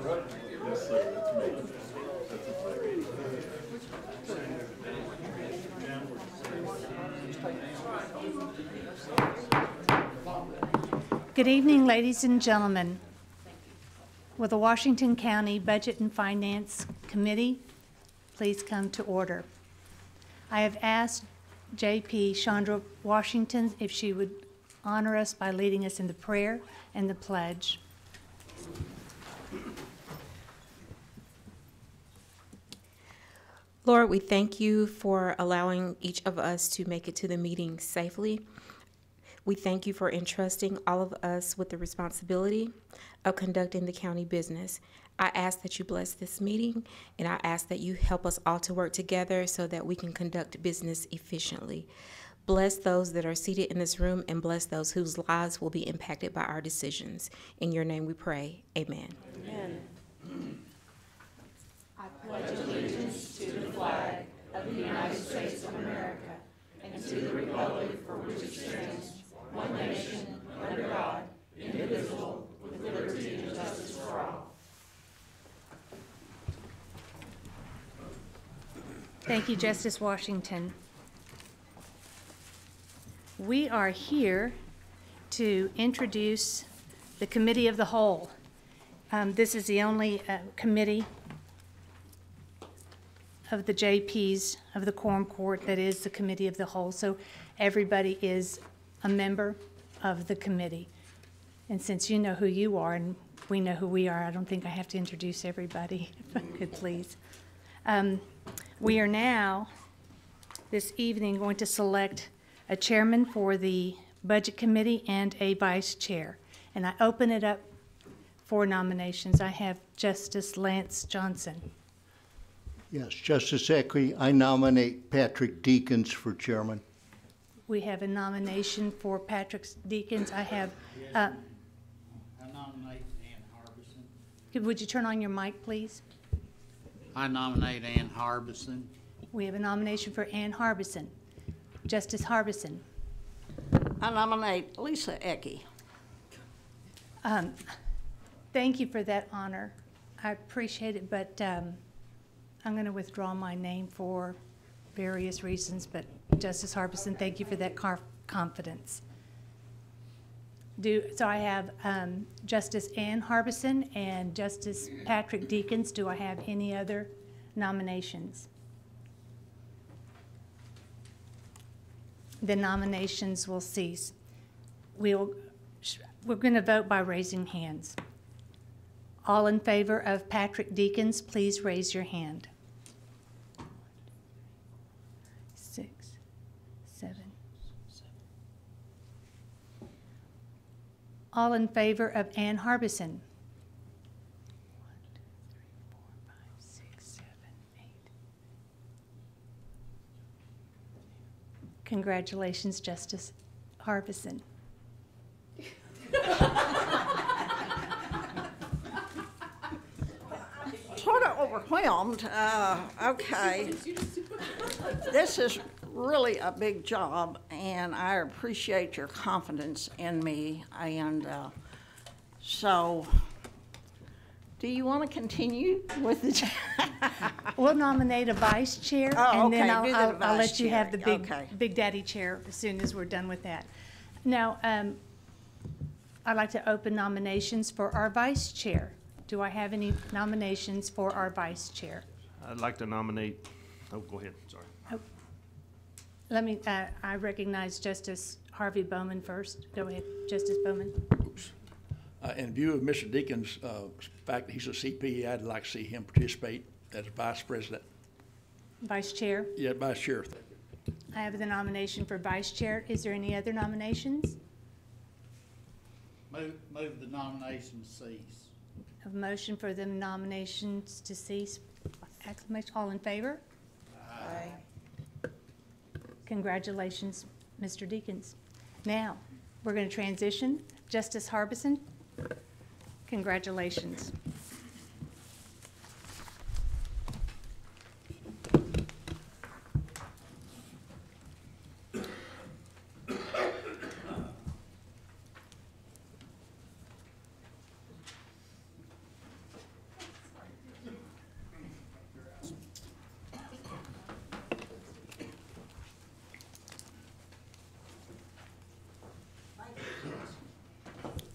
Yes, sir. That's me. That's a pleasure. Good evening, ladies and gentlemen. Will the Washington County Budget and Finance Committee please come to order? I have asked J.P. Shawndra Washington if she would honor us by leading us in the prayer and the pledge. Lord, we thank you for allowing each of us to make it to the meeting safely. We thank you for entrusting all of us with the responsibility of conducting the county business. I ask that you bless this meeting, and I ask that you help us all to work together so that we can conduct business efficiently. Bless those that are seated in this room, and bless those whose lives will be impacted by our decisions. In your name we pray. Amen. Amen. I pledge allegiance to the flag of the United States of America and to the republic for which it stands, one nation, under God, indivisible, with liberty and justice for all. Thank you, Justice Washington. We are here to introduce the Committee of the Whole. This is the only committee of the JPs of the Quorum Court that is the Committee of the Whole. So everybody is a member of the committee. And since you know who you are and we know who we are, I don't think I have to introduce everybody, if I could please. We are now, this evening, going to select a chairman for the Budget Committee and a vice chair. And I open it up for nominations. I have Justice Lance Johnson. Yes, Justice Ecke, I nominate Patrick Deakins for chairman. We have a nomination for Patrick Deakins. I have. I nominate Ann Harbison. Would you turn on your mic, please? I nominate Ann Harbison. We have a nomination for Ann Harbison. Justice Harbison. I nominate Lisa Ecke. Thank you for that honor. I appreciate it, but I'm going to withdraw my name for various reasons, but Justice Harbison, thank you for that confidence. So I have Justice Ann Harbison and Justice Patrick Deakins. Do I have any other nominations? The nominations will cease. We're going to vote by raising hands. All in favor of Patrick Deakins, please raise your hand. 6, 7. All in favor of Ann Harbison? 1, 2, 3, 4, 5, 6, 7, 8. Congratulations, Justice Harbison. Sort of overwhelmed. Okay. This is really a big job, and I appreciate your confidence in me. And so, do you want to continue with the? We'll nominate a vice chair, Oh, and then okay, I'll let you have the big, Okay. big daddy chair as soon as we're done with that. Now, I'd like to open nominations for our vice chair. Do I have any nominations for our vice chair? I'd like to nominate, oh, go ahead, sorry. Let me, I recognize Justice Harvey Bowman first. Go ahead, Justice Bowman. Oops. In view of Mr. Deakins' fact that he's a CP, I'd like to see him participate as vice president. Vice chair. Yeah, vice chair. I have the nomination for vice chair. Is there any other nominations? Move the nomination cease. A motion for the nominations to cease. Exclamation. All in favor? Aye. Congratulations, Mr. Deakins. Now, we're going to transition. Justice Harbison, congratulations.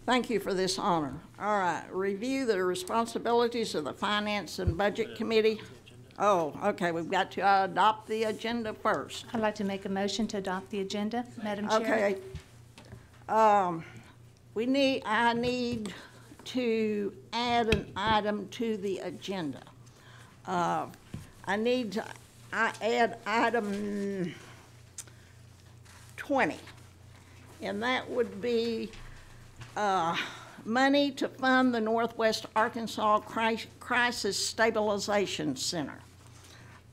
Thank you for this honor. All right, review the responsibilities of the Finance and Budget Committee. Oh, okay, we've got to adopt the agenda first. I'd like to make a motion to adopt the agenda, Madam Chair. Okay. I need to add an item to the agenda. I add item 20, and that would be money to fund the Northwest Arkansas Crisis Stabilization Center,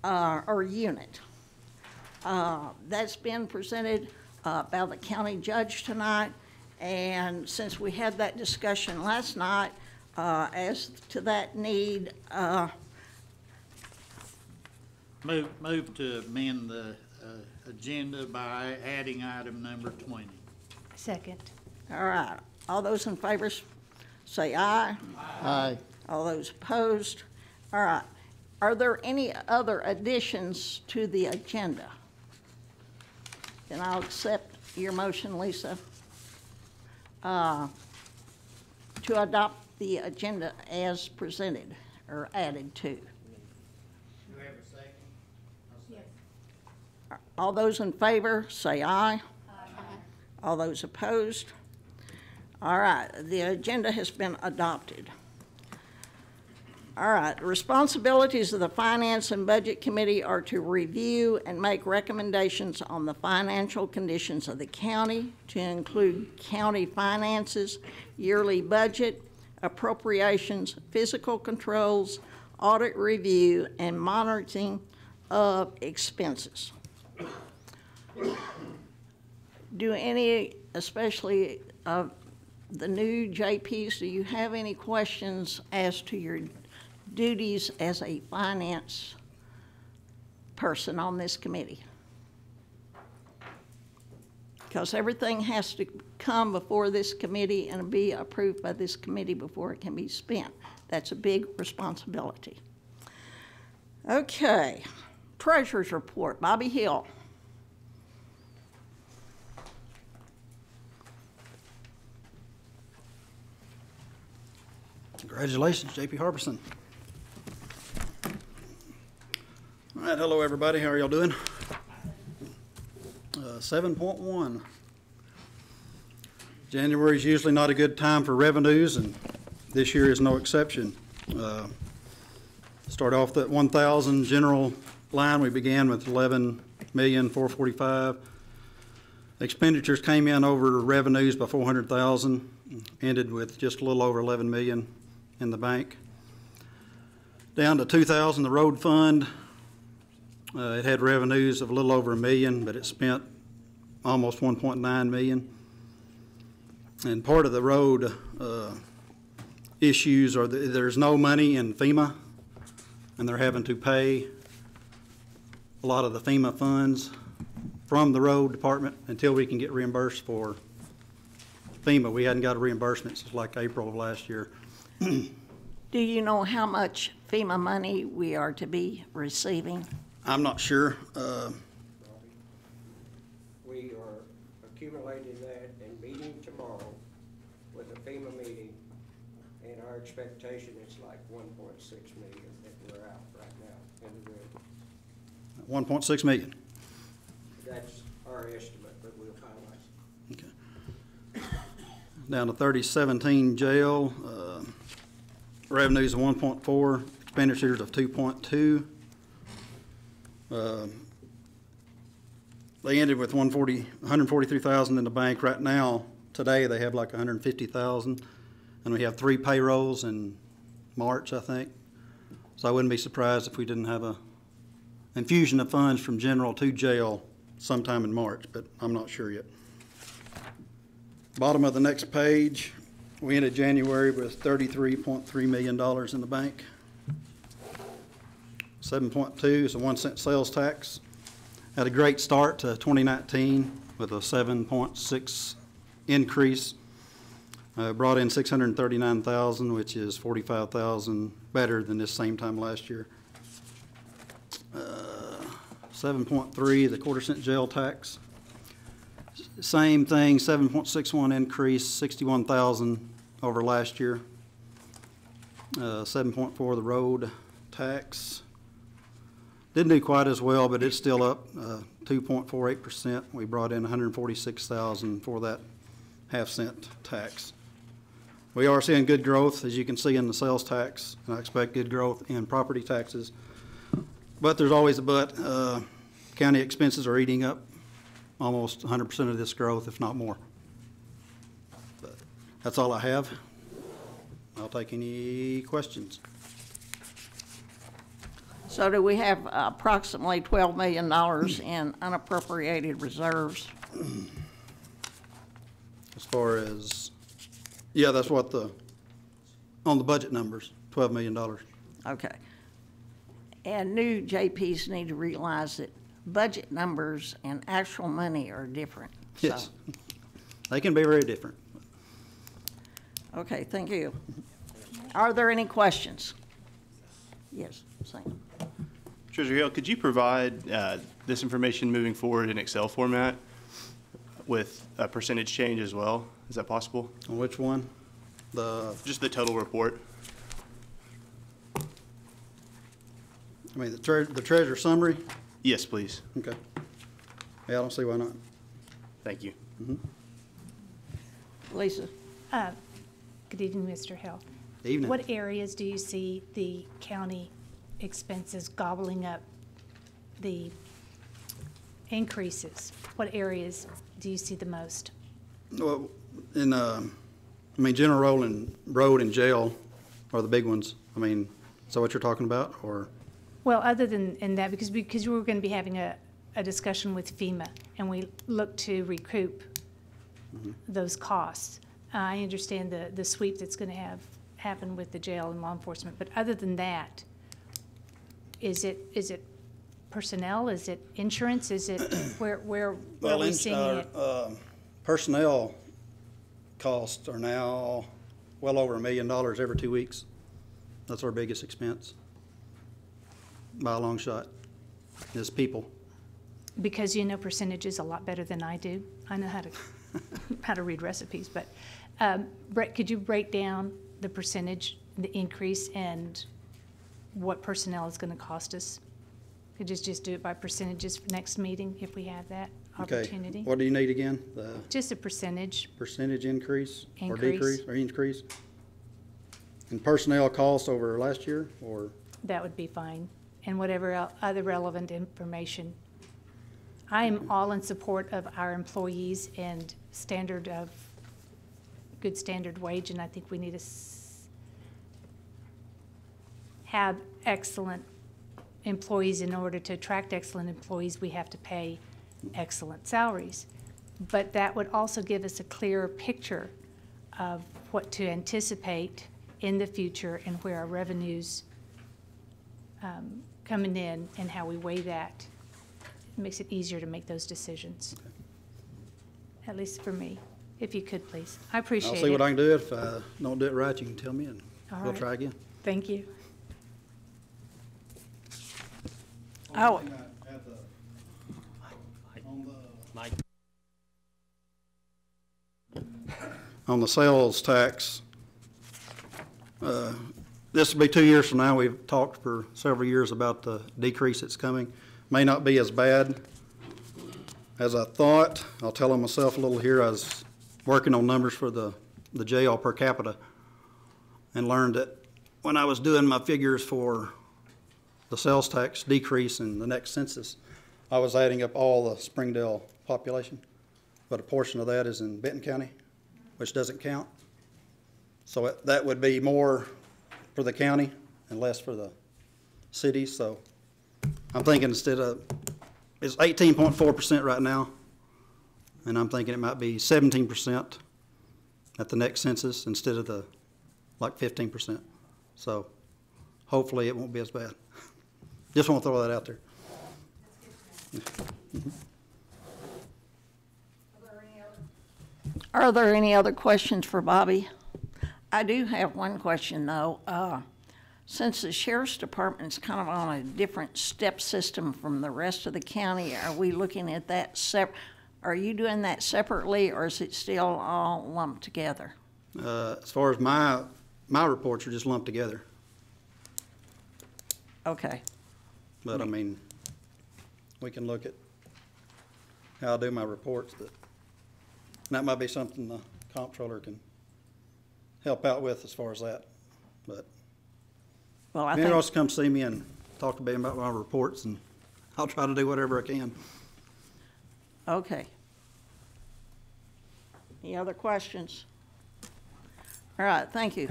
or unit. That's been presented by the county judge tonight, and since we had that discussion last night as to that need, Move to amend the agenda by adding item number 20. Second. all right, all those in favor say aye. Aye. All those opposed? All right. Are there any other additions to the agenda? Then I'll accept your motion, Lisa, to adopt the agenda as presented or added to. Do we have a second? Yes. All those in favor, say aye. Aye. All those opposed? All right, the agenda has been adopted. All right, responsibilities of the Finance and Budget Committee are to review and make recommendations on the financial conditions of the county, to include county finances, yearly budget, appropriations, fiscal controls, audit review, and monitoring of expenses. Do any, especially the new JPs, do you have any questions as to your duties as a finance person on this committee? Because everything has to come before this committee and be approved by this committee before it can be spent. That's a big responsibility. Okay, Treasurer's Report, Bobby Hill. Congratulations, J.P. Harbison. All right, hello everybody. How are y'all doing? 7.1. January is usually not a good time for revenues, and this year is no exception. Start off that 1,000 general line. We began with 11,445,000. Expenditures came in over revenues by 400,000. Ended with just a little over 11 million in the bank. Down to 2,000, the road fund. It had revenues of a little over $1 million, but it spent almost 1.9 million. And part of the road issues are there's no money in FEMA, and they're having to pay a lot of the FEMA funds from the road department until we can get reimbursed for FEMA. We hadn't got a reimbursement since like April of last year. Do you know how much FEMA money we are to be receiving? I'm not sure. We are accumulating that and meeting tomorrow with a FEMA meeting, and our expectation is like 1.6 million that we're out right now in the red. 1.6 million. That's our estimate, but we'll finalize. Okay. Down to 3017 jail. Revenues of 1.4, expenditures of 2.2. They ended with 143,000 in the bank. Right now, today, they have like 150,000, and we have 3 payrolls in March, I think. So I wouldn't be surprised if we didn't have a infusion of funds from general to jail sometime in March, but I'm not sure yet. Bottom of the next page, we ended January with $33.3 million in the bank. 7.2 is a 1-cent sales tax. Had a great start to 2019 with a 7.6 increase. Brought in 639,000, which is 45,000 better than this same time last year. 7.3, the 1/4 cent jail tax. same thing, 7.61 increase, 61,000 over last year. 7.4 the road tax. Didn't do quite as well, but it's still up 2.48%. We brought in 146,000 for that half-cent tax. We are seeing good growth, as you can see in the sales tax, and I expect good growth in property taxes. But there's always a but. County expenses are eating up almost 100% of this growth, if not more. But that's all I have. I'll take any questions. So do we have approximately $12 million in unappropriated reserves? As far as, yeah, that's what on the budget numbers, $12 million. Okay. And new JPs need to realize that budget numbers and actual money are different. Yes, So, they can be very different. okay, thank you. Are there any questions? Yes, Sam. Treasurer Hill, could you provide this information moving forward in Excel format with a percentage change as well? Is that possible? On which one? Just the total report. I mean, the treasurer summary? Yes, please. Okay. Yeah, I don't see why not. Thank you. Lisa? Good evening, Mr. Hill. Evening. What areas do you see the county expenses gobbling up the increases? What areas do you see the most? Well, general road and jail are the big ones. I mean, is that what you're talking about, or? Well, other than in that, because we were going to be having a discussion with FEMA, and we look to recoup those costs. I understand the sweep that's going to happen with the jail and law enforcement, but other than that, is it personnel? Is it insurance? Is it where are we seeing it? Personnel costs are now well over $1 million every 2 weeks. That's our biggest expense by a long shot, is people. Because you know percentages a lot better than I do. I know how to read recipes, but Brett, could you break down the percentage, the increase, and what personnel is going to cost us? Could you just do it by percentages for next meeting if we have that opportunity? Okay. What do you need again? Just a percentage. Percentage increase or Increase. decrease or increase? And personnel costs over last year, or? That would be fine. And whatever other relevant information. I am all in support of our employees and good standard wage, and I think we need to have excellent employees. In order to attract excellent employees, we have to pay excellent salaries. But that would also give us a clearer picture of what to anticipate in the future and where our revenues coming in and how we weigh that. It makes it easier to make those decisions, at least for me. If you could, please. I appreciate it. I'll see what I can do. If I don't do it right, you can tell me, and we'll try again. Thank you. Oh. On the sales tax, this will be 2 years from now. We've talked for several years about the decrease that's coming. May not be as bad as I thought. I'll tell on myself a little here. I was working on numbers for the jail per capita and learned that when I was doing my figures for the sales tax decrease in the next census, I was adding up all the Springdale population, but a portion of that is in Benton County, which doesn't count. So that would be more for the county and less for the cities. So I'm thinking instead of, it's 18.4% right now, and I'm thinking it might be 17% at the next census instead of the like 15%. So hopefully it won't be as bad. Just want to throw that out there. Are there any other questions for Bobby? I do have one question, though. Since the sheriff's department's kind of on a different step system from the rest of the county, are we looking at that Are you doing that separately, or is it still all lumped together? As far as my reports are just lumped together, Okay. but I mean, we can look at how I do my reports, and that might be something the comptroller can help out with as far as that, but Well, I if anyone wants think, to come see me and talk to me about my reports, and I'll try to do whatever I can. okay. Any other questions? All right, thank you.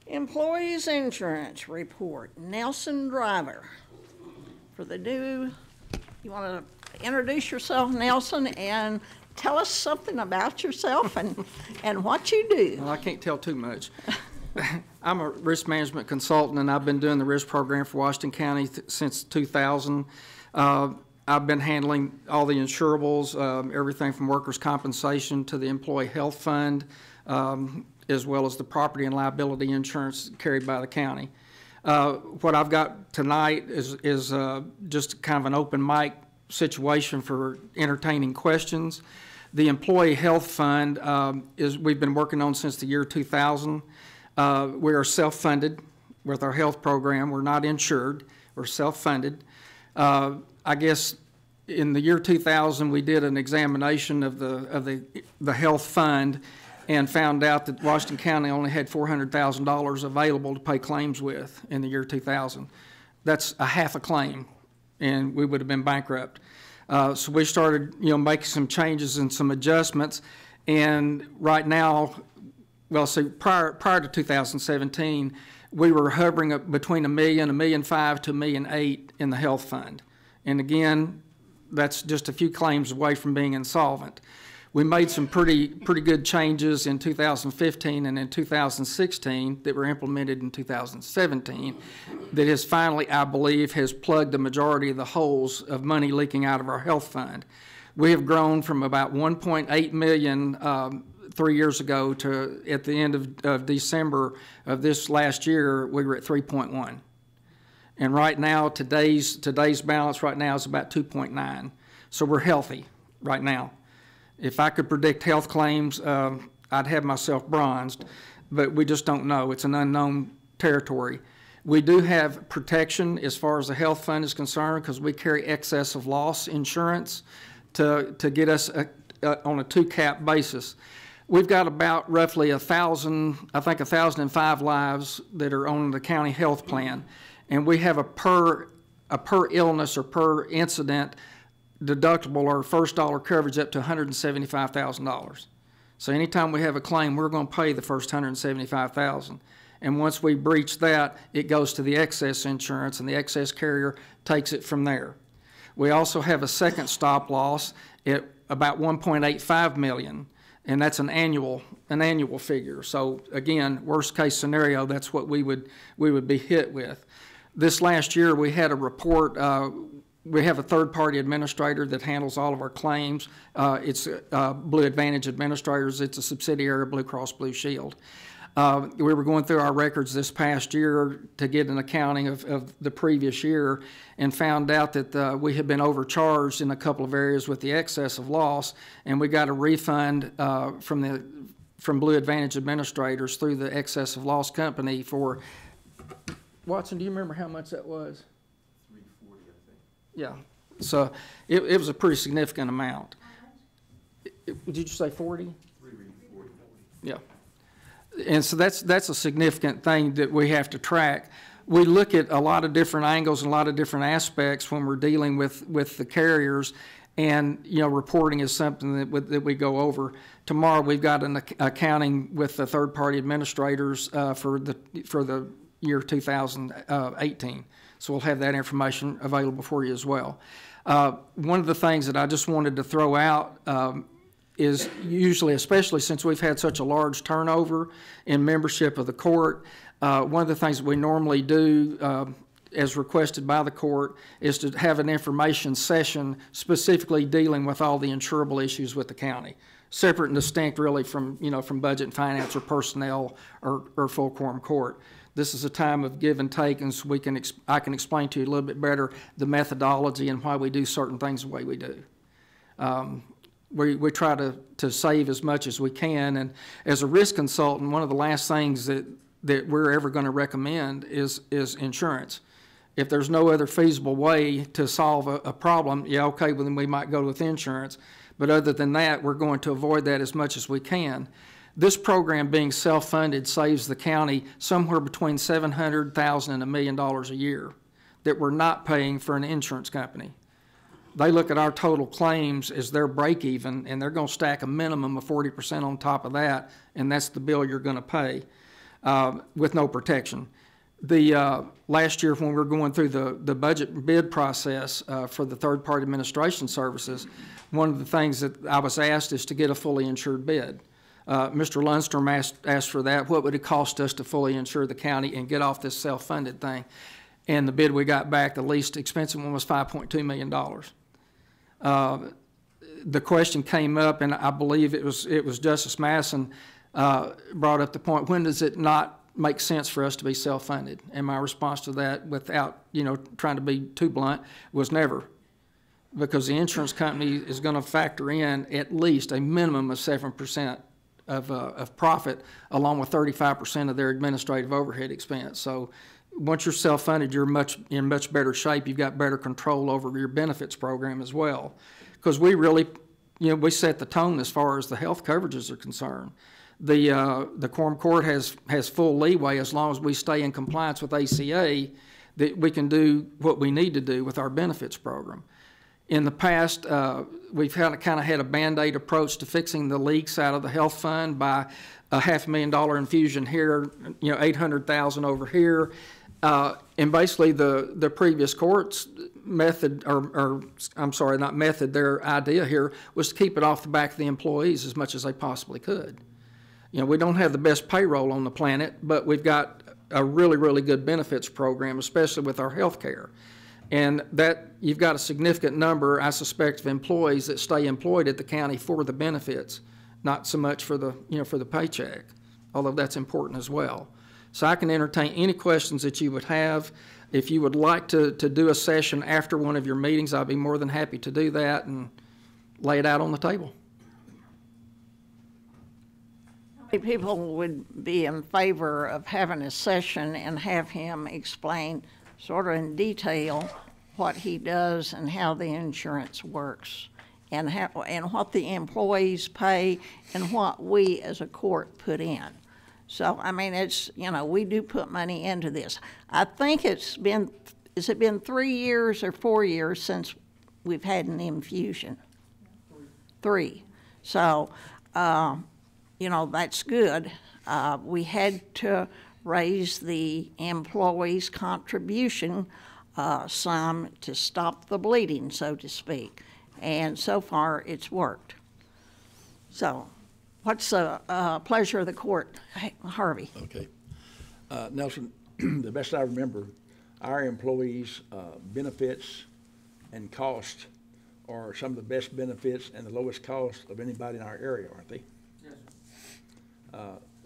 Employees Insurance Report, Nelson Driver. For the new, you want to introduce yourself, Nelson, and tell us something about yourself and what you do. Well, I can't tell too much. I'm a risk management consultant, and I've been doing the risk program for Washington County since 2000. I've been handling all the insurables, everything from workers' compensation to the employee health fund, as well as the property and liability insurance carried by the county. What I've got tonight is just kind of an open mic situation for entertaining questions. The employee health fund we've been working on since the year 2000. We are self-funded with our health program. We're not insured. We're self-funded. I guess in the year 2000, we did an examination of the health fund and found out that Washington County only had $400,000 available to pay claims with in the year 2000. That's a half a claim, and we would have been bankrupt. So we started, making some changes and some adjustments, and right now, well, see, prior to 2017, we were hovering up between $1 million, $1.5 million to $1.8 million in the health fund. And again, that's just a few claims away from being insolvent. We made some pretty good changes in 2015 and in 2016 that were implemented in 2017 that has finally, I believe, has plugged the majority of the holes of money leaking out of our health fund. We have grown from about 1.8 million 3 years ago to, at the end of December of this last year, we were at 3.1. And right now, today's balance right now is about 2.9. So we're healthy right now. If I could predict health claims, I'd have myself bronzed, but we just don't know. It's an unknown territory. We do have protection as far as the health fund is concerned because we carry excess of loss insurance to get us on a 2-cap basis. We've got about roughly 1,000, I think 1,005 lives that are on the county health plan, and we have a per illness or per incident deductible or first dollar coverage up to $175,000. So anytime we have a claim, we're going to pay the first $175,000. And once we breach that, it goes to the excess insurance, and the excess carrier takes it from there. We also have a second stop loss at about $1.85 million, and that's an annual figure. So again, worst case scenario, that's what we would be hit with. This last year, we had a report. We have a third-party administrator that handles all of our claims. It's Blue Advantage Administrators. It's a subsidiary of Blue Cross Blue Shield. We were going through our records this past year to get an accounting of the previous year and found out that we had been overcharged in a couple of areas with the excess of loss, and we got a refund from Blue Advantage Administrators through the excess of loss company for, Watson, do you remember how much that was? Yeah, so it was a pretty significant amount. Did you say 40? 340. Yeah, and so that's a significant thing that we have to track. We look at a lot of different angles and a lot of different aspects when we're dealing with the carriers, and reporting is something that we go over. Tomorrow we've got an accounting with the third-party administrators for the year 2018. So we'll have that information available for you as well. One of the things that I just wanted to throw out is usually, especially since we've had such a large turnover in membership of the court, one of the things that we normally do as requested by the court is to have an information session specifically dealing with all the insurable issues with the county, separate and distinct really from, from budget and finance or personnel or full quorum court. This is a time of give and take, and so I can explain to you a little bit better the methodology and why we do certain things the way we do. We try to save as much as we can, and as a risk consultant, one of the last things that we're ever going to recommend is insurance. If there's no other feasible way to solve a problem, yeah, okay, well, then we might go with insurance. But other than that, we're going to avoid that as much as we can. This program, being self-funded, saves the county somewhere between $700,000 and $1 million a year that we're not paying for an insurance company. They look at our total claims as their break even, and they're going to stack a minimum of 40% on top of that, and that's the bill you're going to pay with no protection. Last year when we were going through the budget bid process for the third-party administration services, one of the things that I was asked is to get a fully insured bid. Mr. Lundstrom asked for that. What would it cost us to fully insure the county and get off this self-funded thing? And the bid we got back, the least expensive one, was $5.2 million. The question came up, and I believe it was Justice Madison brought up the point, when does it not make sense for us to be self-funded? And my response to that, without trying to be too blunt, was never. Because the insurance company is going to factor in at least a minimum of 7% of profit, along with 35% of their administrative overhead expense. So once you're self-funded, you're in much better shape. You've got better control over your benefits program as well. Because we really, we set the tone as far as the health coverages are concerned. The Quorum Court has full leeway as long as we stay in compliance with ACA, that we can do what we need to do with our benefits program. In the past, we've kind of had a Band-Aid approach to fixing the leaks out of the health fund by a $500,000 infusion here, $800,000 over here. And basically the previous court's method, their idea here was to keep it off the back of the employees as much as they possibly could. We don't have the best payroll on the planet, but we've got a really, really good benefits program, especially with our health care. And that you've got a significant number, I suspect, of employees that stay employed at the county for the benefits, not so much for the, for the paycheck, although that's important as well. So I can entertain any questions that you would have. If you would like to do a session after one of your meetings, I'd be more than happy to do that and lay it out on the table. How many people would be in favor of having a session and have him explain sort of in detail what he does and how the insurance works, and what the employees pay and what we as a court put in? So, I mean, it's, we do put money into this. I think has it been 3 years or 4 years since we've had an infusion? 3. So, that's good. We had to raise the employees' contribution some to stop the bleeding, so to speak. And so far, it's worked. So, what's the pleasure of the court? Hey, Harvey. Okay. Nelson, the best I remember, our employees' benefits and cost are some of the best benefits and the lowest cost of anybody in our area, aren't they? Yes.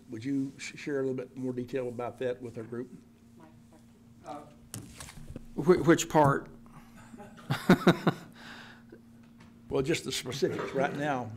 Would you share a little bit more detail about that with our group? Which part? Well, just the specifics. Right now,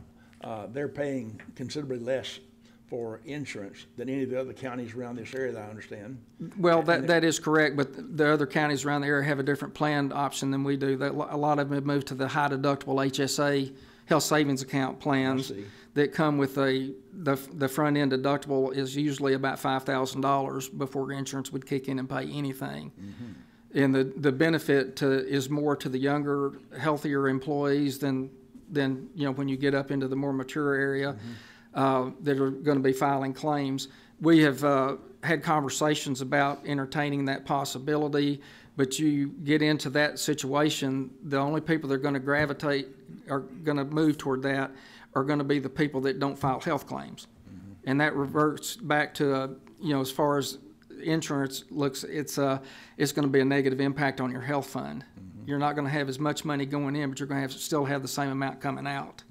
they're paying considerably less for insurance than any of the other counties around this area that I understand. Well, that is correct, but the other counties around the area have a different plan option than we do. A lot of them have moved to the high deductible HSA health savings account plans that come with the front end deductible is usually about $5,000 before insurance would kick in and pay anything. Mm-hmm. And the benefit is more to the younger, healthier employees than when you get up into the more mature area. Mm-hmm. That are going to be filing claims. We have had conversations about entertaining that possibility, but you get into that situation, the only people that are going to gravitate, are going to move toward that, are going to be the people that don't file health claims. Mm-hmm. And that reverts back to, as far as insurance looks, it's going to be a negative impact on your health fund. Mm-hmm. You're not going to have as much money going in, but you're going to still have the same amount coming out.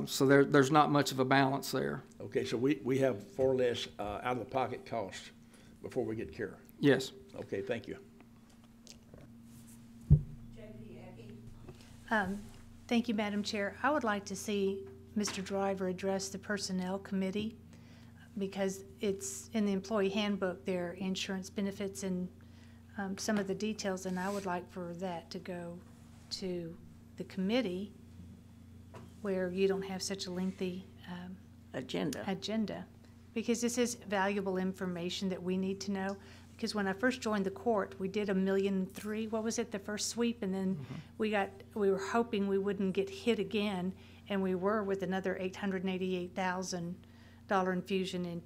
So there's not much of a balance there. Okay, so we have far less out-of-the-pocket costs before we get care. Yes. Okay, thank you. Thank you, Madam Chair. I would like to see Mr. Driver address the Personnel Committee because it's in the employee handbook, their insurance benefits and some of the details, and I would like for that to go to the committee where you don't have such a lengthy agenda. Because this is valuable information that we need to know. Because when I first joined the court, we did $1.3 million, what was it, the first sweep, and then we were hoping we wouldn't get hit again, and we were with another $888,000 infusion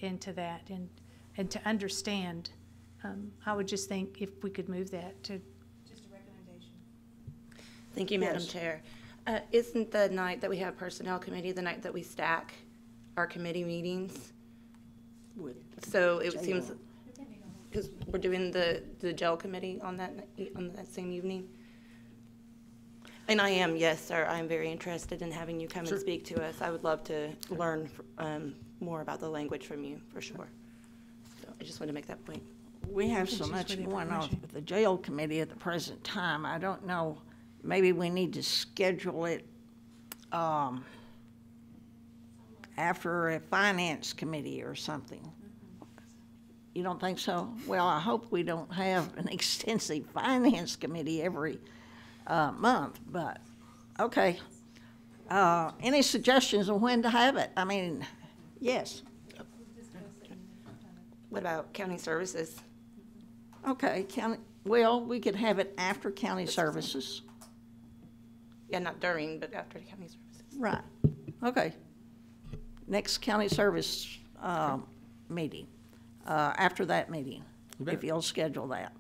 into that. And to understand, I would just think if we could move that to just a recommendation. Thank you, Madam Chair. Isn't the night that we have Personnel Committee the night that we stack our committee meetings? So it seems, because we're doing the jail committee on that same evening. And I am, yes, sir, I am very interested in having you come and speak to us. I would love to learn more about the language from you, for sure. So I just want to make that point. We have so much going on with the jail committee at the present time. I don't know, maybe we need to schedule it after a finance committee or something. You don't think so? Well, I hope we don't have an extensive finance committee every month, but okay. Any suggestions on when to have it? I mean, yes. What about county services? Okay, well, we could have it after county services. Yeah, not during, but after county services. Right, okay. Next county service meeting, after that meeting, if you'll schedule that.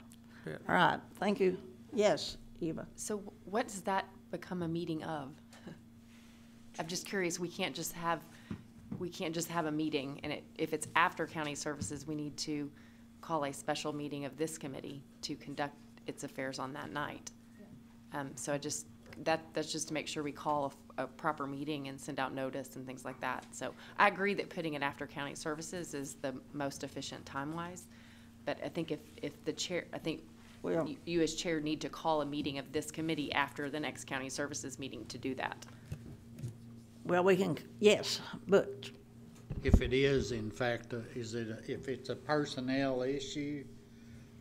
All right, thank you. Yes, Eva. So what does that become a meeting of? I'm just curious, we can't just have a meeting, and if it's after county services, we need to call a special meeting of this committee to conduct its affairs on that night. So that's just to make sure we call a proper meeting and send out notice and things like that. So I agree that putting it after county services is the most efficient time-wise, but I think if the chair, I think you as chair need to call a meeting of this committee after the next county services meeting to do that. Well, we can, yes, but. If it is, in fact, if it's a personnel issue,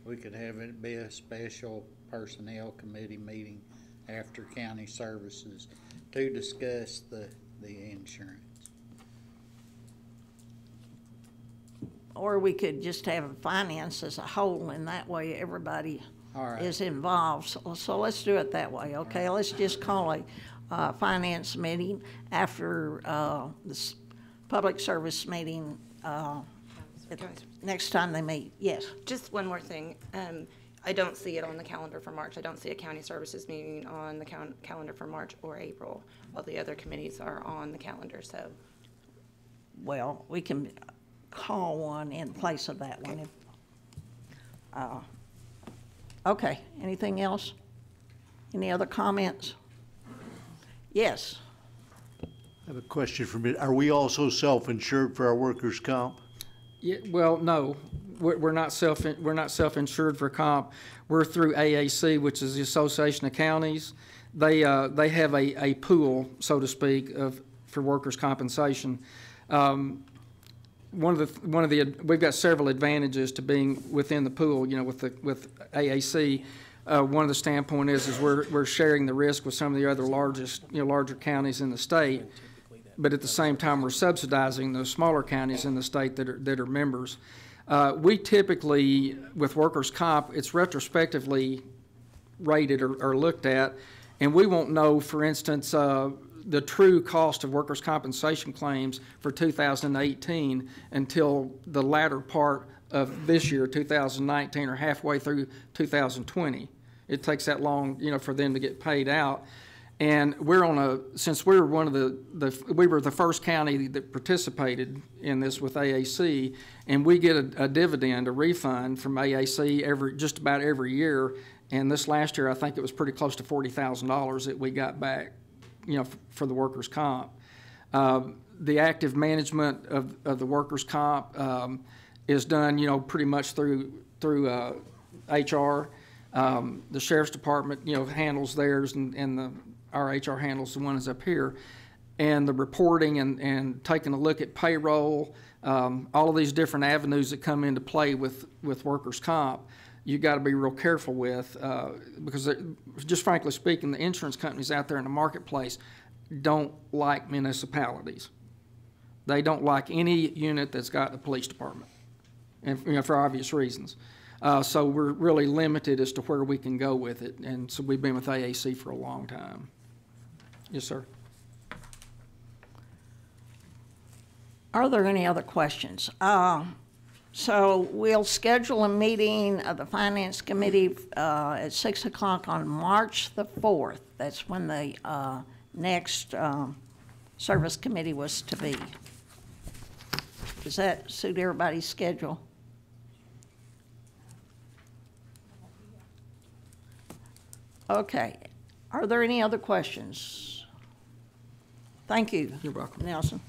we could have it be a special personnel committee meeting after county services to discuss the insurance. Or we could just have finance as a whole, and that way everybody is involved. So let's do it that way, okay? Right. Let's just call a finance meeting after this public service meeting next time they meet. Yes. Just one more thing. I don't see it on the calendar for March. I don't see a county services meeting on the calendar for March or April. All the other committees are on the calendar, so. Well, we can call one in place of that one. Okay, anything else? Any other comments? Yes. I have a question for me. Are we also self-insured for our workers' comp? Yeah, well, no, we're not self-insured for comp. We're through AAC, which is the Association of Counties. They have a pool, so to speak, for workers' compensation. We've got several advantages to being within the pool. You know, with AAC. One of the standpoint is we're sharing the risk with some of the other larger counties in the state, but at the same time we're subsidizing those smaller counties in the state that are members. We typically, with workers' comp, it's retrospectively rated or looked at, and we won't know, for instance, the true cost of workers' compensation claims for 2018 until the latter part of this year, 2019, or halfway through 2020. It takes that long, for them to get paid out. And since we were we were the first county that participated in this with AAC, and we get a dividend, a refund from AAC just about every year. And this last year, I think it was pretty close to $40,000 that we got back, for the workers' comp. The active management of the workers' comp, is done, you know, pretty much through HR. The sheriff's department, you know, handles theirs, and our HR handles the ones up here. And the reporting and taking a look at payroll, all of these different avenues that come into play with workers' comp, you got to be real careful with, because just frankly speaking, the insurance companies out there in the marketplace don't like municipalities. They don't like any unit that's got the police department, and you know, for obvious reasons. So we're really limited as to where we can go with it, and so we've been with AAC for a long time. Yes, sir. Are there any other questions? So we'll schedule a meeting of the Finance Committee at 6 o'clock on March the 4th. That's when the next Service Committee was to be. Does that suit everybody's schedule? Okay. Are there any other questions? Thank you. You're welcome. Nelson.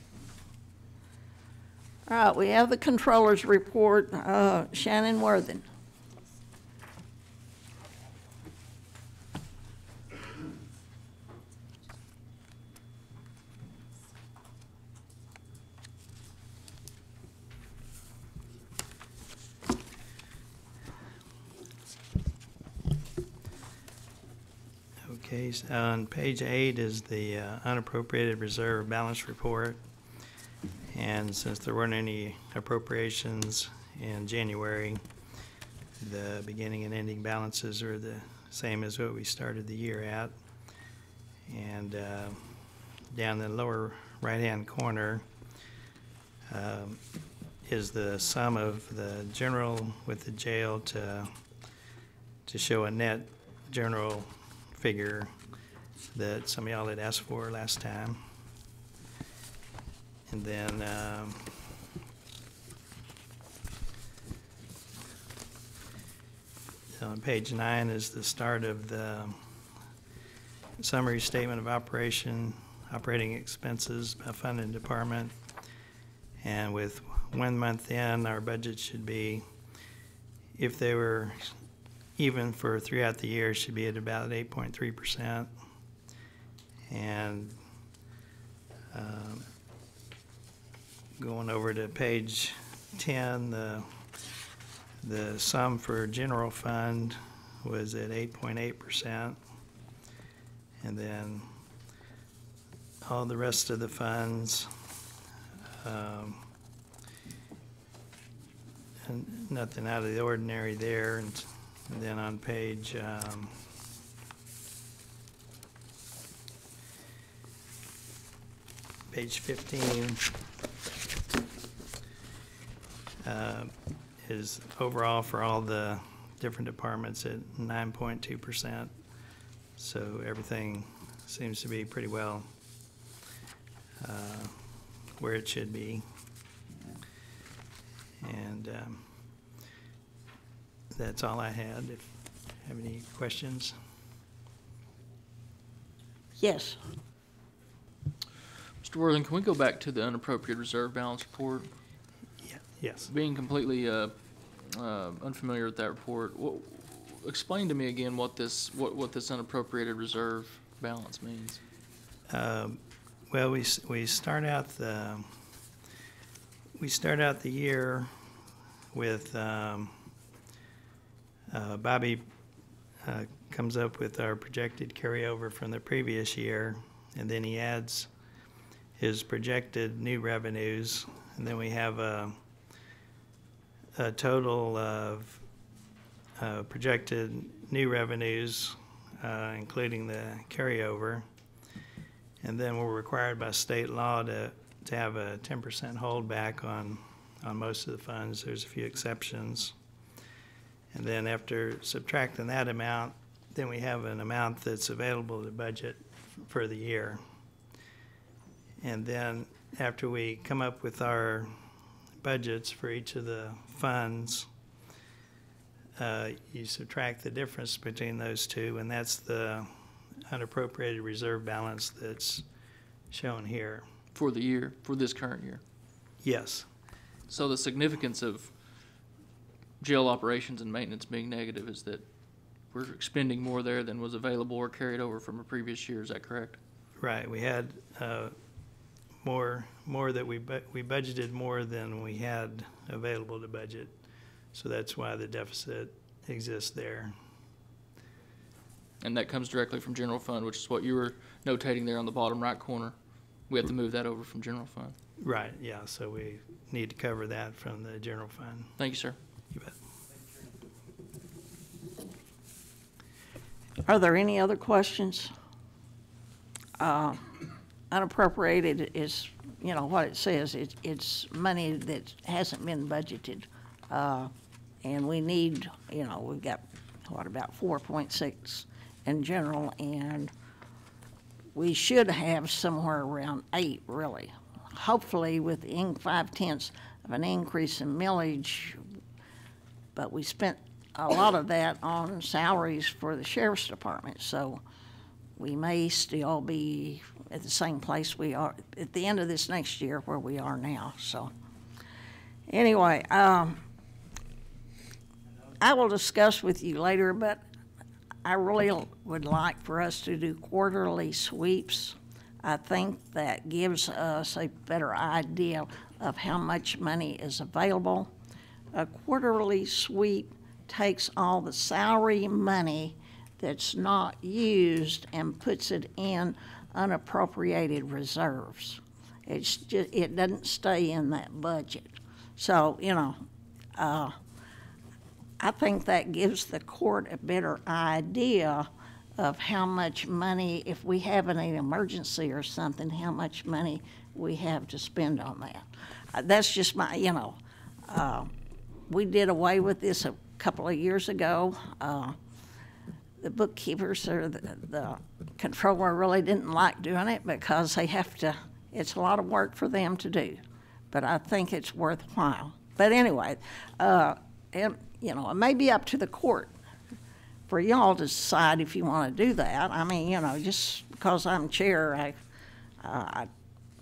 All right, we have the Controller's report. Shannon Worthen. Okay, so on page 8 is the unappropriated reserve balance report. And since there weren't any appropriations in January, the beginning and ending balances are the same as what we started the year at. And down in the lower right-hand corner is the sum of the general with the jail to show a net general figure that some of y'all had asked for last time. And then on page 9 is the start of the summary statement of operating expenses by fund and department. And with 1 month in, our budget should be, if they were even for throughout the year, should be at about 8.3%. And going over to page 10, the sum for general fund was at 8.8%. And then all the rest of the funds, and nothing out of the ordinary there. And then on page page 15 is overall for all the different departments at 9.2%. So everything seems to be pretty well where it should be. And that's all I had. If you have any questions. Yes. Mr. Worthing, can we go back to the unappropriated reserve balance report? Yeah. Yes. Being completely unfamiliar with that report, explain to me again what this unappropriated reserve balance means. Well, we start out the year with Bobby comes up with our projected carryover from the previous year, and then he adds his projected new revenues, and then we have a total of projected new revenues, including the carryover. And then we're required by state law to have a 10% holdback on most of the funds. There's a few exceptions. And then after subtracting that amount, then we have an amount that's available to budget for the year. And then after we come up with our budgets for each of the funds, you subtract the difference between those two, and that's the unappropriated reserve balance that's shown here. For the year, for this current year? Yes. So the significance of jail operations and maintenance being negative is that we're expending more there than was available or carried over from a previous year. Is that correct? Right, we had more that we budgeted more than we had available to budget. So that's why the deficit exists there. And that comes directly from general fund, which is what you were notating there on the bottom right corner. We have to move that over from general fund. Right, yeah, so we need to cover that from the general fund. Thank you, sir. You bet. Are there any other questions? Unappropriated is, you know, what it says. It's money that hasn't been budgeted. And we need, you know, we've got, what, about 4.6 in general, and we should have somewhere around 8, really. Hopefully with 5/10 of an increase in millage, but we spent a lot of that on salaries for the sheriff's department, so we may still be at the same place we are at the end of this next year where we are now. So anyway, I will discuss with you later, but I really would like for us to do quarterly sweeps. I think that gives us a better idea of how much money is available. A quarterly sweep takes all the salary money that's not used and puts it in unappropriated reserves. It's just, it doesn't stay in that budget. So, you know, I think that gives the court a better idea of how much money, if we have an emergency or something, how much money we have to spend on that. That's just my, you know, we did away with this a couple of years ago. The bookkeepers or the controller really didn't like doing it because they have to, it's a lot of work for them to do, but I think it's worthwhile. But anyway, and, you know, it may be up to the court for y'all to decide if you want to do that. I mean, you know, just because I'm chair, I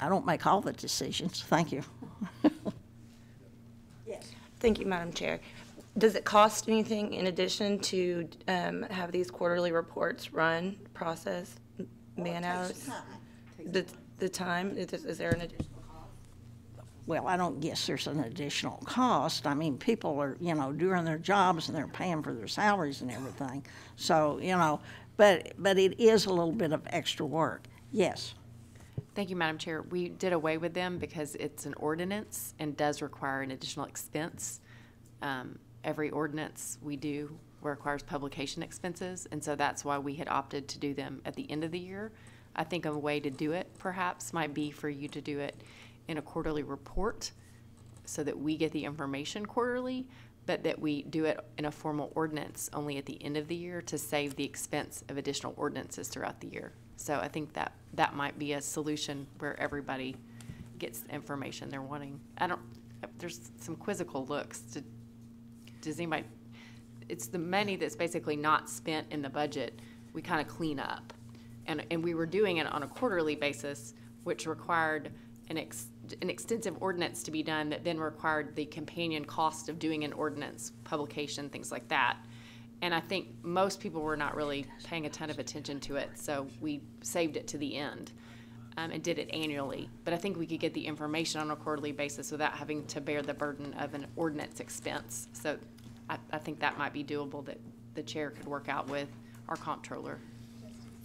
don't make all the decisions. Thank you. Yes. Thank you, Madam Chair. Does it cost anything in addition to have these quarterly reports run, process, man hours? The time, is there an additional cost? Well, I don't guess there's an additional cost. I mean, people are, you know, doing their jobs and they're paying for their salaries and everything. So, you know, but it is a little bit of extra work. Yes. Thank you, Madam Chair. We did away with them because it's an ordinance and does require an additional expense. Every ordinance we do requires publication expenses, and so that's why we had opted to do them at the end of the year. I think a way to do it perhaps might be for you to do it in a quarterly report so that we get the information quarterly, but that we do it in a formal ordinance only at the end of the year to save the expense of additional ordinances throughout the year. So I think that might be a solution where everybody gets the information they're wanting. There's some quizzical looks. Does anybody, it's the money that's basically not spent in the budget, we kind of clean up. And we were doing it on a quarterly basis, which required an extensive ordinance to be done that then required the companion cost of doing an ordinance, publication, things like that. And I think most people were not really paying a ton of attention to it, so we saved it to the end and did it annually. But I think we could get the information on a quarterly basis without having to bear the burden of an ordinance expense. So I think that might be doable, that the chair could work out with our comptroller.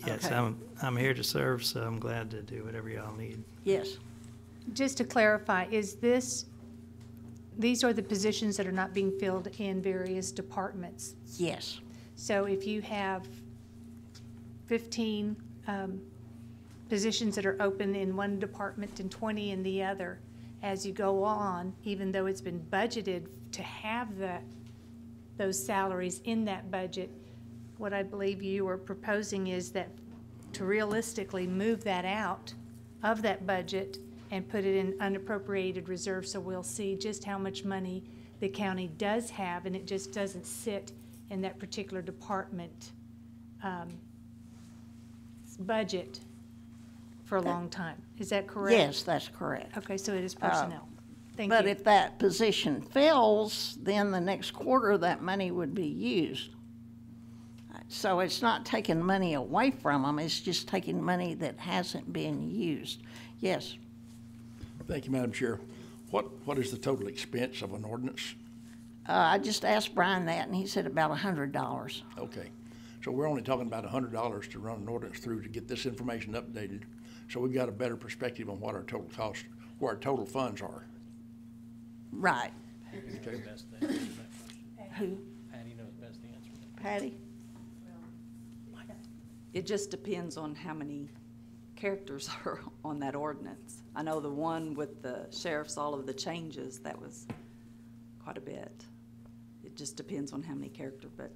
Yes, Okay. I'm here to serve, so I'm glad to do whatever y'all need. Yes. Just to clarify, these are the positions that are not being filled in various departments? Yes. So if you have 15 positions that are open in one department and 20 in the other, as you go on, even though it's been budgeted to have those salaries in that budget, what I believe you are proposing is that to realistically move that out of that budget and put it in unappropriated reserve, so we'll see just how much money the county does have, and it just doesn't sit in that particular department budget for a long time. Is that correct? Yes, that's correct. Okay, so it is personnel. Thank But you. if that position fills, then the next quarter, that money would be used. So it's not taking money away from them, it's just taking money that hasn't been used. Yes, Thank you, Madam Chair. What is the total expense of an ordinance? I just asked Brian that, and he said about $100. Okay, so we're only talking about $100 to run an ordinance through to get this information updated. So we've got a better perspective on what our total cost, where our total funds are. Right. Okay. Who? Patty knows best the answer. Patty? It just depends on how many characters are on that ordinance. I know the one with the sheriff's, all of the changes, that was quite a bit. It just depends on how many characters, but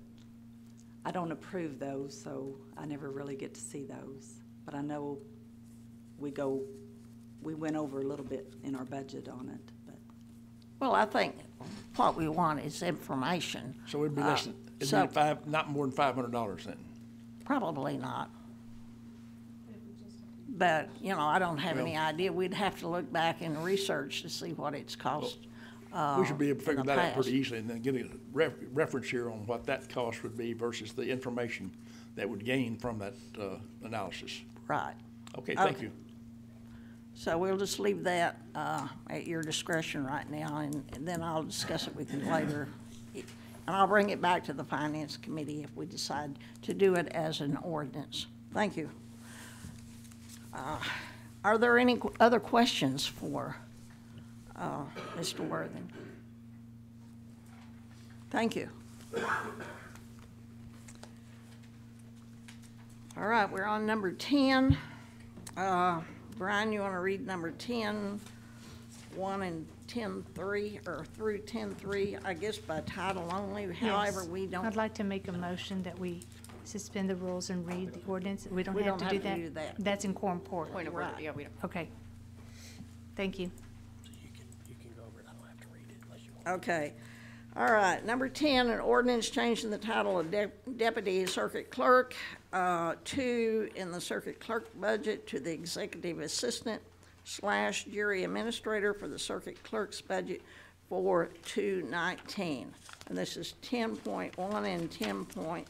I don't approve those, so I never really get to see those. But I know we went over a little bit in our budget on it, but. Well, I think what we want is information. So it'd be less than, it'd be not more than $500 then? Probably not. But, you know, I don't have any idea. We'd have to look back and research to see what it's cost. We should be able to figure in the that out pretty past. easily and then get a reference here on what that cost would be versus the information that would gain from that analysis. Right. Okay, thank you. So we'll just leave that at your discretion right now, and then I'll discuss it with you later. And I'll bring it back to the Finance Committee if we decide to do it as an ordinance. Thank you. Are there any other questions for Mr. Worthing? Thank you. All right, we're on number 10. Brian, you want to read number 10, 1 and 10.3, or through 10.3, I guess by title only. However, Yes. we don't. I'd like to make a motion that we suspend the rules and read the ordinance. We don't have to do that. That's in quorum court. Point of order, yeah, we don't. Okay. Thank you. You can go over it. I don't have to read it unless you want. Okay. All right, number 10, an ordinance changing the title of Deputy Circuit Clerk, 2 in the Circuit Clerk budget to the Executive Assistant / Jury Administrator for the Circuit Clerk's budget for 219. And this is 10.1 and 10.3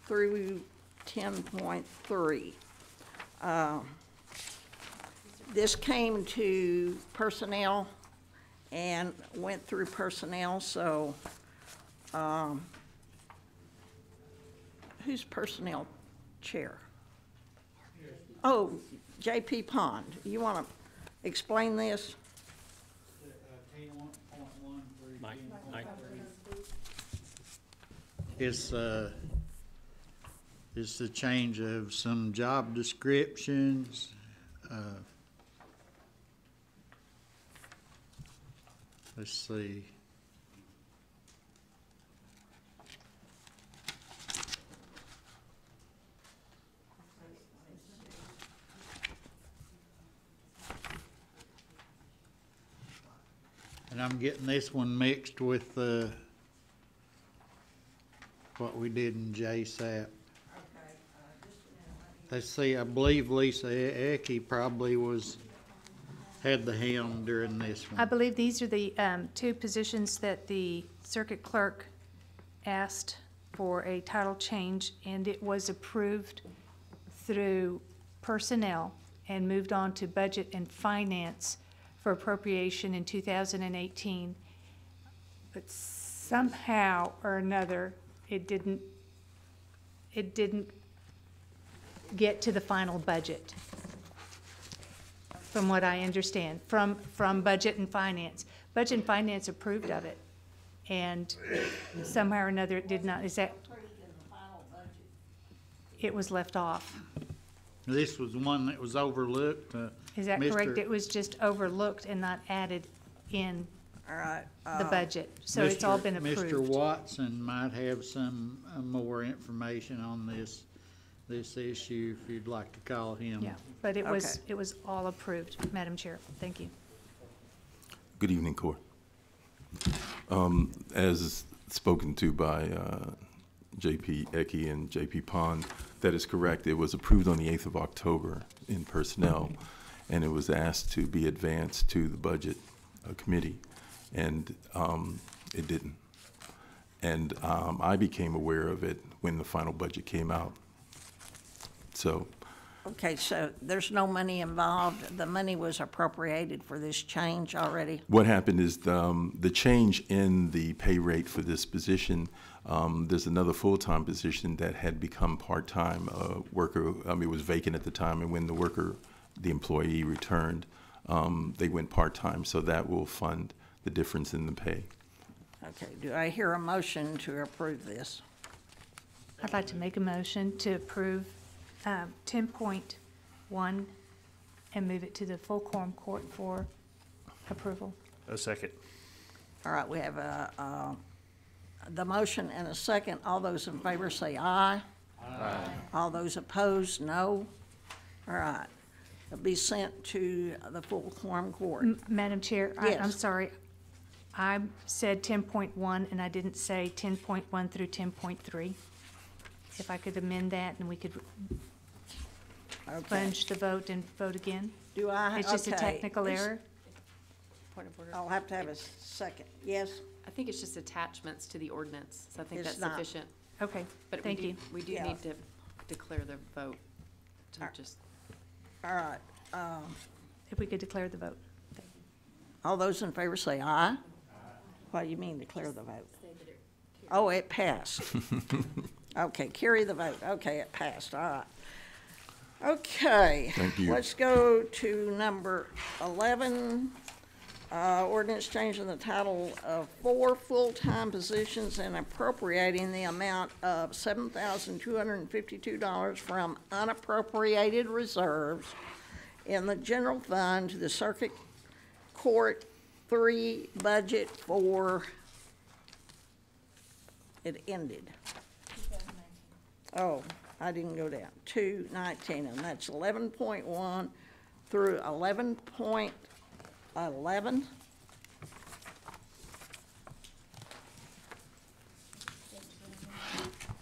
through 10.3. This came to personnel and went through personnel, so who's personnel chair? Oh, J.P. Pond. You want to explain this? Mike. It's the change of some job descriptions. Let's see. And I'm getting this one mixed with what we did in JSAP. Let's see, I believe Lisa Ecke probably had the helm during this one. I believe these are the 2 positions that the circuit clerk asked for a title change, and it was approved through personnel and moved on to budget and finance for appropriation in 2018. But somehow or another, it didn't get to the final budget, from what I understand, from Budget and Finance. Budget and Finance approved of it, and somehow or another it did not. Is that? It was left off. This was the one that was overlooked. Is that correct? It was just overlooked and not added in the budget, so it's all been approved. Mr. Watson might have some more information on this issue if you'd like to call him. Yeah, but it was all approved, Madam Chair. Thank you. Good evening, Court. As spoken to by J.P. Ecke and J.P. Pond, that is correct. It was approved on the 8th of October in personnel, and it was asked to be advanced to the Budget Committee. and it didn't. And I became aware of it when the final budget came out. So. Okay, so there's no money involved. The money was appropriated for this change already? What happened is the change in the pay rate for this position, there's another full-time position that had become part-time worker. It was vacant at the time, and when the employee returned, they went part-time, so that will fund the difference in the pay. Okay, do I hear a motion to approve this? I'd like to make a motion to approve 10.1 and move it to the full quorum court for approval. A second. All right, we have the motion and a second. All those in favor say aye. Aye. All those opposed, no. All right. It'll be sent to the full quorum court. Madam Chair, Yes. I'm sorry. I said 10.1 and I didn't say 10.1 through 10.3. If I could amend that and we could plunge the vote and vote again. Do I? It's just a okay. technical error. Point of order. I'll have to have a second. Yes? I think it's just attachments to the ordinance, so I think It's that's not. sufficient. Okay, But thank you. we do Yeah. need to declare the vote to just. All right. If we could declare the vote. All those in favor say aye. What do you mean declare the vote? Oh, it passed. Okay, carry the vote. Okay, it passed. All right. Okay. Thank you. Let's go to number 11. Ordinance changing the title of 4 full-time positions and appropriating the amount of $7,252 from unappropriated reserves in the general fund to the Circuit Court 3 budget for, it ended. Oh, I didn't go down. 219, and that's 11.1 through 11.11.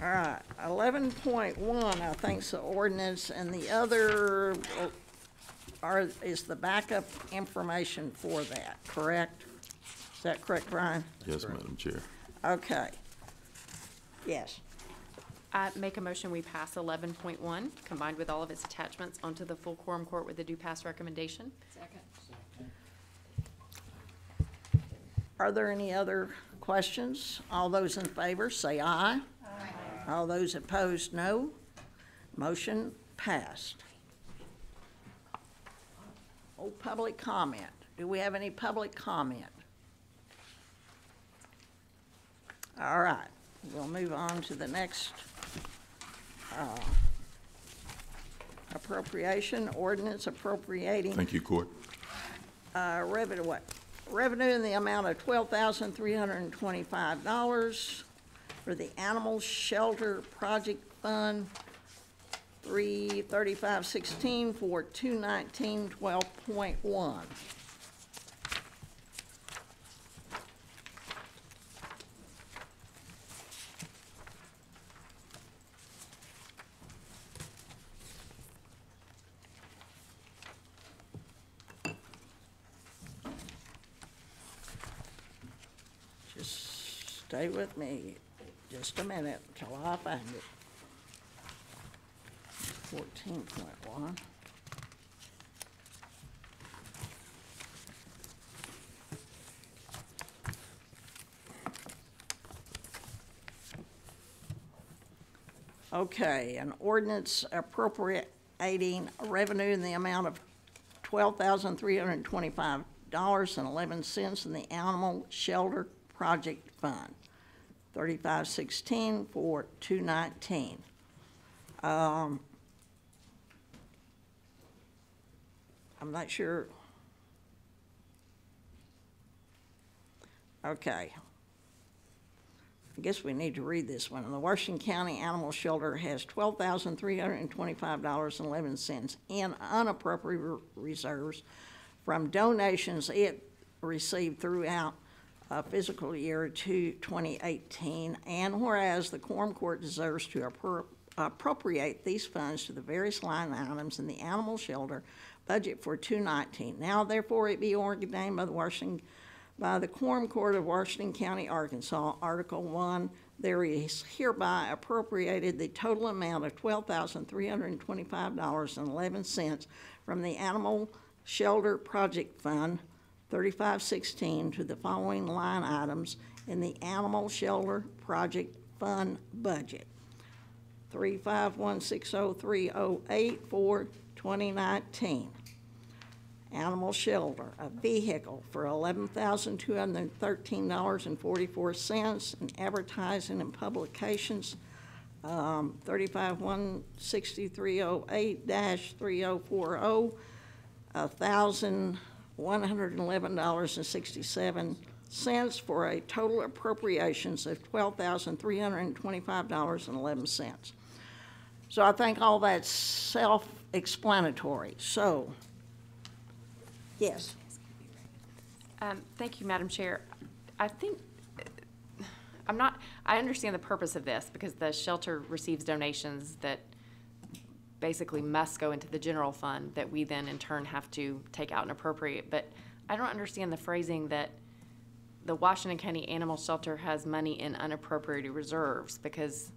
All right, 11.1, I think, is the ordinance, and the other is the backup information for that, correct? Is that correct, Brian? Yes, Madam Chair. Okay. Yes. I make a motion, we pass 11.1, combined with all of its attachments, onto the full quorum court with a due pass recommendation. Second. Are there any other questions? All those in favor, say aye. Aye. All those opposed, no. Motion passed. Oh, public comment. Do we have any public comment? All right, we'll move on to the next appropriation, ordinance appropriating. Thank you, Court. Revenue in the amount of $12,325 for the Animal Shelter Project Fund, 33516 for 219-12.1. Stay with me just a minute until I find it. 14.1. Okay, an ordinance appropriating revenue in the amount of $12,325.11 in the Animal Shelter Project Fund, 3516 for 219. I'm not sure. Okay. I guess we need to read this one. The Washington County Animal Shelter has $12,325.11 in unappropriated reserves from donations it received throughout fiscal year 2018, and whereas the quorum court deserves to appropriate these funds to the various line items in the animal shelter budget for 2019. Now therefore it be ordained by by the Quorum Court of Washington County, Arkansas, Article 1, there is hereby appropriated the total amount of $12,325.11 from the Animal Shelter Project Fund 3516 to the following line items in the Animal Shelter Project Fund budget. 3516038 for 2019. Animal shelter, a vehicle for $11,213.44, and advertising and publications, 3516308-3040, $1,111.67 for a total appropriations of $12,325.11. So I think all that's self-explanatory. So, yes. Thank you, Madam Chair. I think, I understand the purpose of this because the shelter receives donations that basically must go into the general fund that we then in turn have to take out and appropriate. But I don't understand the phrasing that the Washington County Animal Shelter has money in unappropriated reserves, because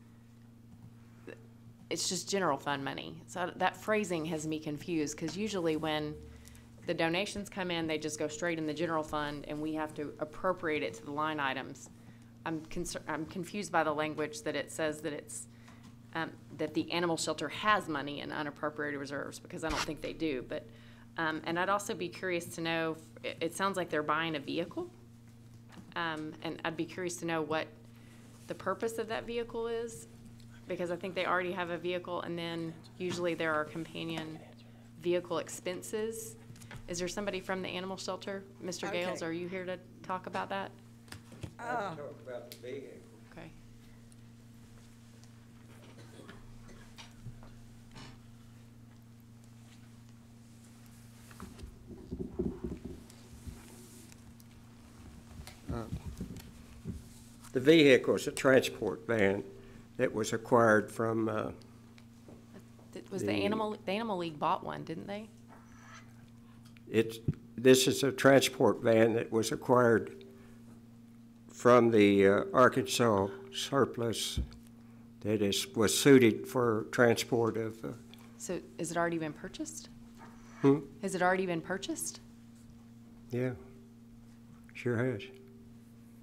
it's just general fund money. So that phrasing has me confused, because usually when the donations come in, they just go straight in the general fund and we have to appropriate it to the line items. I'm confused by the language that it says that it's that the animal shelter has money in unappropriated reserves, because I don't think they do. But and I'd also be curious to know, it sounds like they're buying a vehicle, and I'd be curious to know what the purpose of that vehicle is, because I think they already have a vehicle, and then usually there are companion vehicle expenses. Is there somebody from the animal shelter? Mr. Okay. Gales, are you here to talk about that? I'll talk about the vehicle. Okay. The vehicle is a transport van that was acquired from, The Animal League bought one, didn't they? This is a transport van that was acquired from the Arkansas surplus that was suited for transport of. So has it already been purchased? Hmm? Has it already been purchased? Yeah, sure has.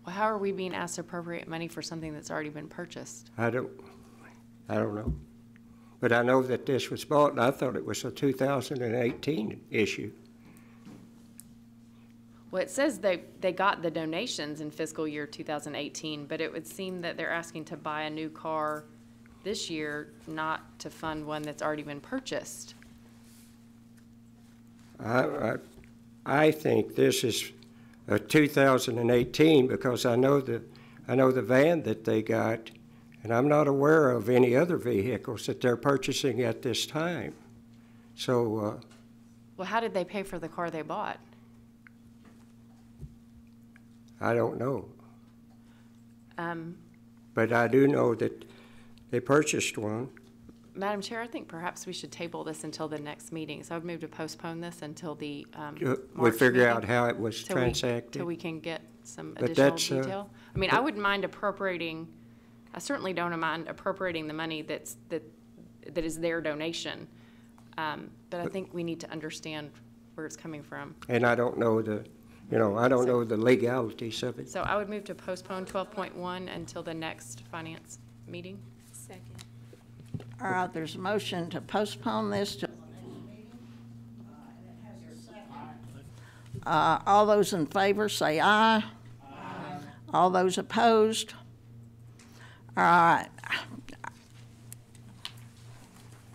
Well, how are we being asked to appropriate money for something that's already been purchased? I don't know. But I know that this was bought, and I thought it was a 2018 issue. Well, it says they got the donations in fiscal year 2018, but it would seem that they're asking to buy a new car this year, not to fund one that's already been purchased. I think this is a 2018 because I know the van that they got, and I'm not aware of any other vehicles that they're purchasing at this time. So. Well, how did they pay for the car they bought? I don't know. But I do know that they purchased one. Madam Chair, I think perhaps we should table this until the next meeting. So I would move to postpone this until the We March figure meeting, out how it was transacted. till we can get some But additional that's, detail. I mean, I wouldn't mind appropriating. I certainly don't mind appropriating the money that is their donation. But I think we need to understand where it's coming from. And I don't know know the legalities of it. So I would move to postpone 12.1 until the next finance meeting. Second. All right, there's a motion to postpone this to all those in favor say aye. Aye. All those opposed? All right.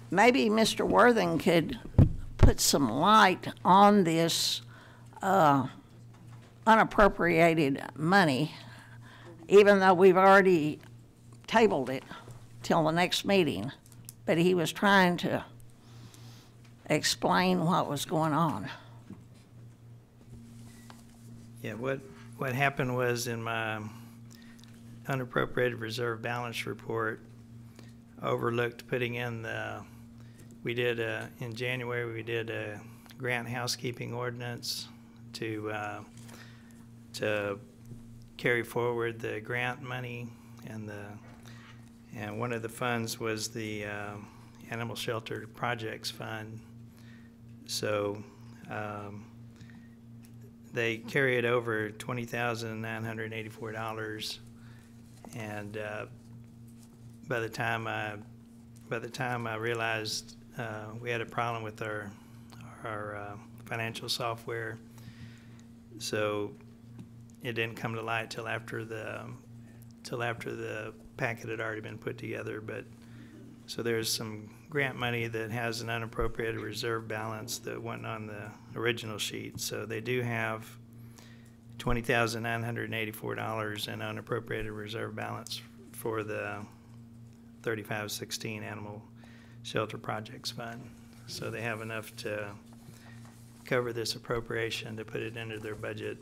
Maybe Mr. Worthing could put some light on this unappropriated money, even though we've already tabled it till the next meeting. But he was trying to explain what was going on. Yeah, what happened was in my unappropriated reserve balance report, overlooked putting in in January we did a grant housekeeping ordinance to to carry forward the grant money, and one of the funds was the Animal Shelter Projects Fund. So they carried over $20,984, and by the time I realized we had a problem with our financial software, so it didn't come to light till after the packet had already been put together. But so there's some grant money that has an unappropriated reserve balance that wasn't on the original sheet. So they do have $20,984 in unappropriated reserve balance for the 3516 Animal Shelter Projects Fund. So they have enough to cover this appropriation to put it into their budget.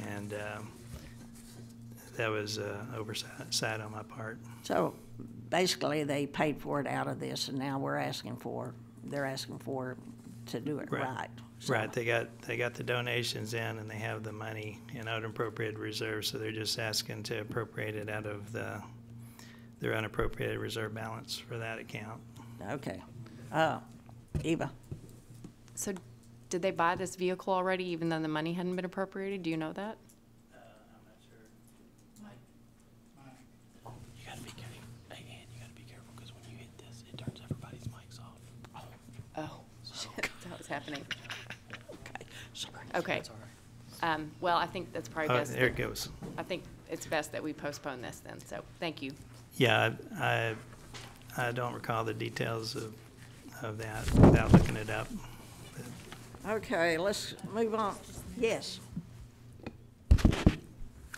And that was oversight on my part. So basically, they paid for it out of this, and now they're asking for to do it right. So. Right. They got the donations in, and they have the money in unappropriated reserves. So they're just asking to appropriate it out of their unappropriated reserve balance for that account. Okay. Eva. So did they buy this vehicle already, even though the money hadn't been appropriated? Do you know that? I'm not sure. You gotta be careful. Hey, Ann, you gotta be careful, because when you hit this, it turns everybody's mics off. Oh, shit, that's how it's happening. Okay, sorry. Okay. That's all right. Well, I think that's probably best. There it goes. I think it's best that we postpone this then, so thank you. Yeah, I don't recall the details of that without looking it up. Okay, let's move on. Yes.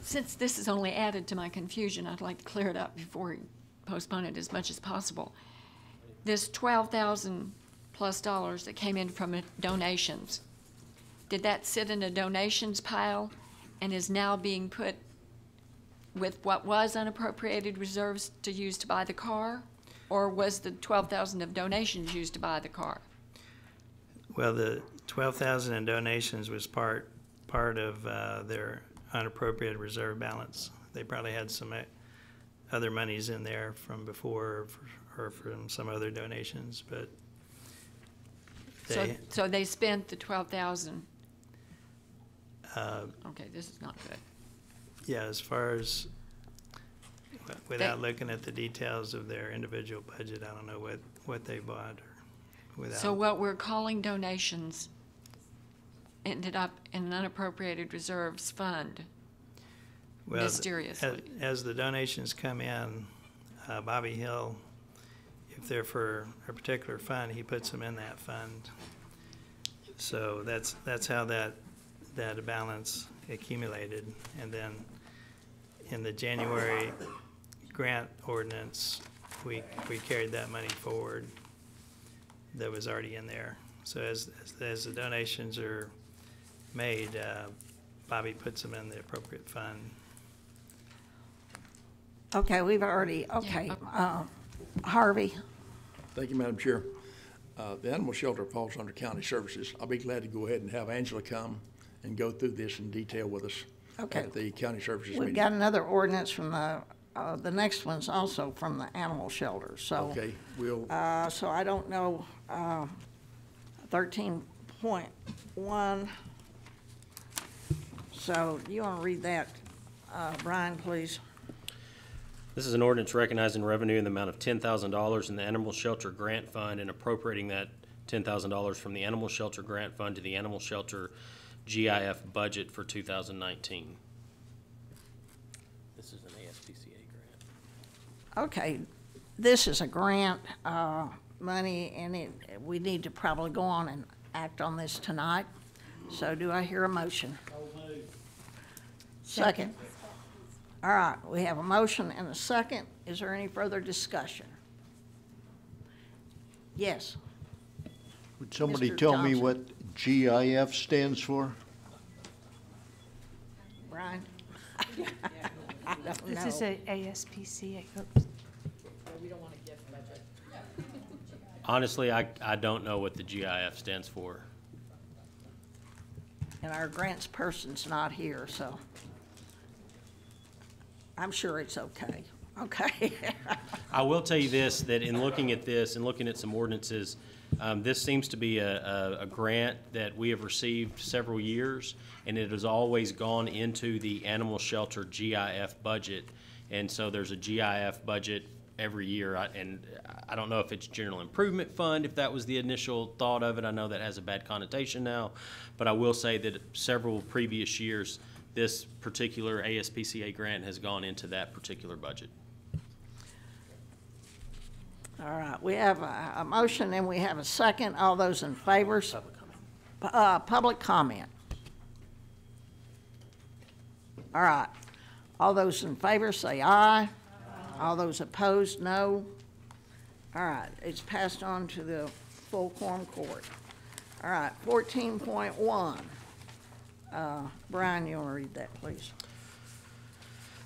Since this is only added to my confusion, I'd like to clear it up before we postpone it as much as possible. This $12,000 plus that came in from donations, did that sit in a donations pile and is now being put with what was unappropriated reserves to use to buy the car? Or was the $12,000 of donations used to buy the car? Well, the $12,000 in donations was part of their unappropriated reserve balance. They probably had some other monies in there from before or from some other donations, but so they spent the $12,000. Okay, this is not good. Yeah, as far as without looking at the details of their individual budget, I don't know what they bought or without. So what we're calling donations ended up in an unappropriated reserves fund, mysteriously. As the donations come in, Bobby Hill, if they're for a particular fund, he puts them in that fund. So that's how that balance accumulated. And then in the January grant ordinance, we carried that money forward that was already in there. So as the donations are made, Bobby puts them in the appropriate fund. Okay, we've already, Harvey. Thank you, Madam Chair. The animal shelter falls under county services. I'll be glad to go ahead and have Angela come and go through this in detail with us at the county services meeting. We've got another ordinance from the next one's also from the animal shelter, so. Okay, we'll. So I don't know, 13.1. So you want to read that, Brian, please? This is an ordinance recognizing revenue in the amount of $10,000 in the Animal Shelter Grant Fund and appropriating that $10,000 from the Animal Shelter Grant Fund to the Animal Shelter GIF budget for 2019. This is an ASPCA grant. Okay, this is a grant money, and we need to probably go on and act on this tonight. So do I hear a motion? Second. All right, we have a motion and a second. Is there any further discussion? Yes. Would somebody Mr. tell me Johnson. what GIF stands for? Brian? I don't know. This is a ASPCA. Honestly, I don't know what the GIF stands for. and our grants person's not here, so I'm sure it's okay. Okay. I will tell you this, that in looking at this and looking at some ordinances, this seems to be a grant that we have received several years, and it has always gone into the animal shelter GIF budget. And so there's a GIF budget every year, and I don't know if it's general improvement fund, if that was the initial thought of it. I know that has a bad connotation now, but I will say that several previous years, this particular ASPCA grant has gone into that particular budget. All right, we have a motion and we have a second. All those in favor? Public comment. All right, all those in favor say aye. All those opposed, no. All right, it's passed on to the full quorum court. All right, 14.1. Brian, you want to read that, please?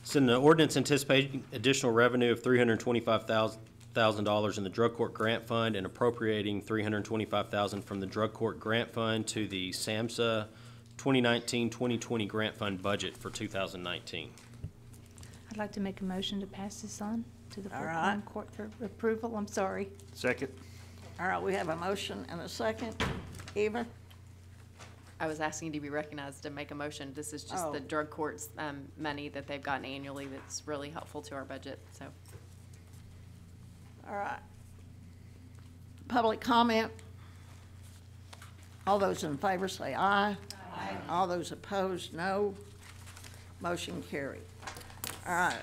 So in the ordinance anticipating additional revenue of $325,000 in the drug court grant fund and appropriating $325,000 from the drug court grant fund to the SAMHSA 2019-2020 grant fund budget for 2019. I'd like to make a motion to pass this on to the full All right. quorum court for approval. I'm sorry. Second. All right, we have a motion and a second. Eva? I was asking to be recognized to make a motion. This is just Oh. the drug court's money that they've gotten annually that's really helpful to our budget, so. All right. Public comment. All those in favor say aye. Aye. All those opposed, no. Motion carried. All right,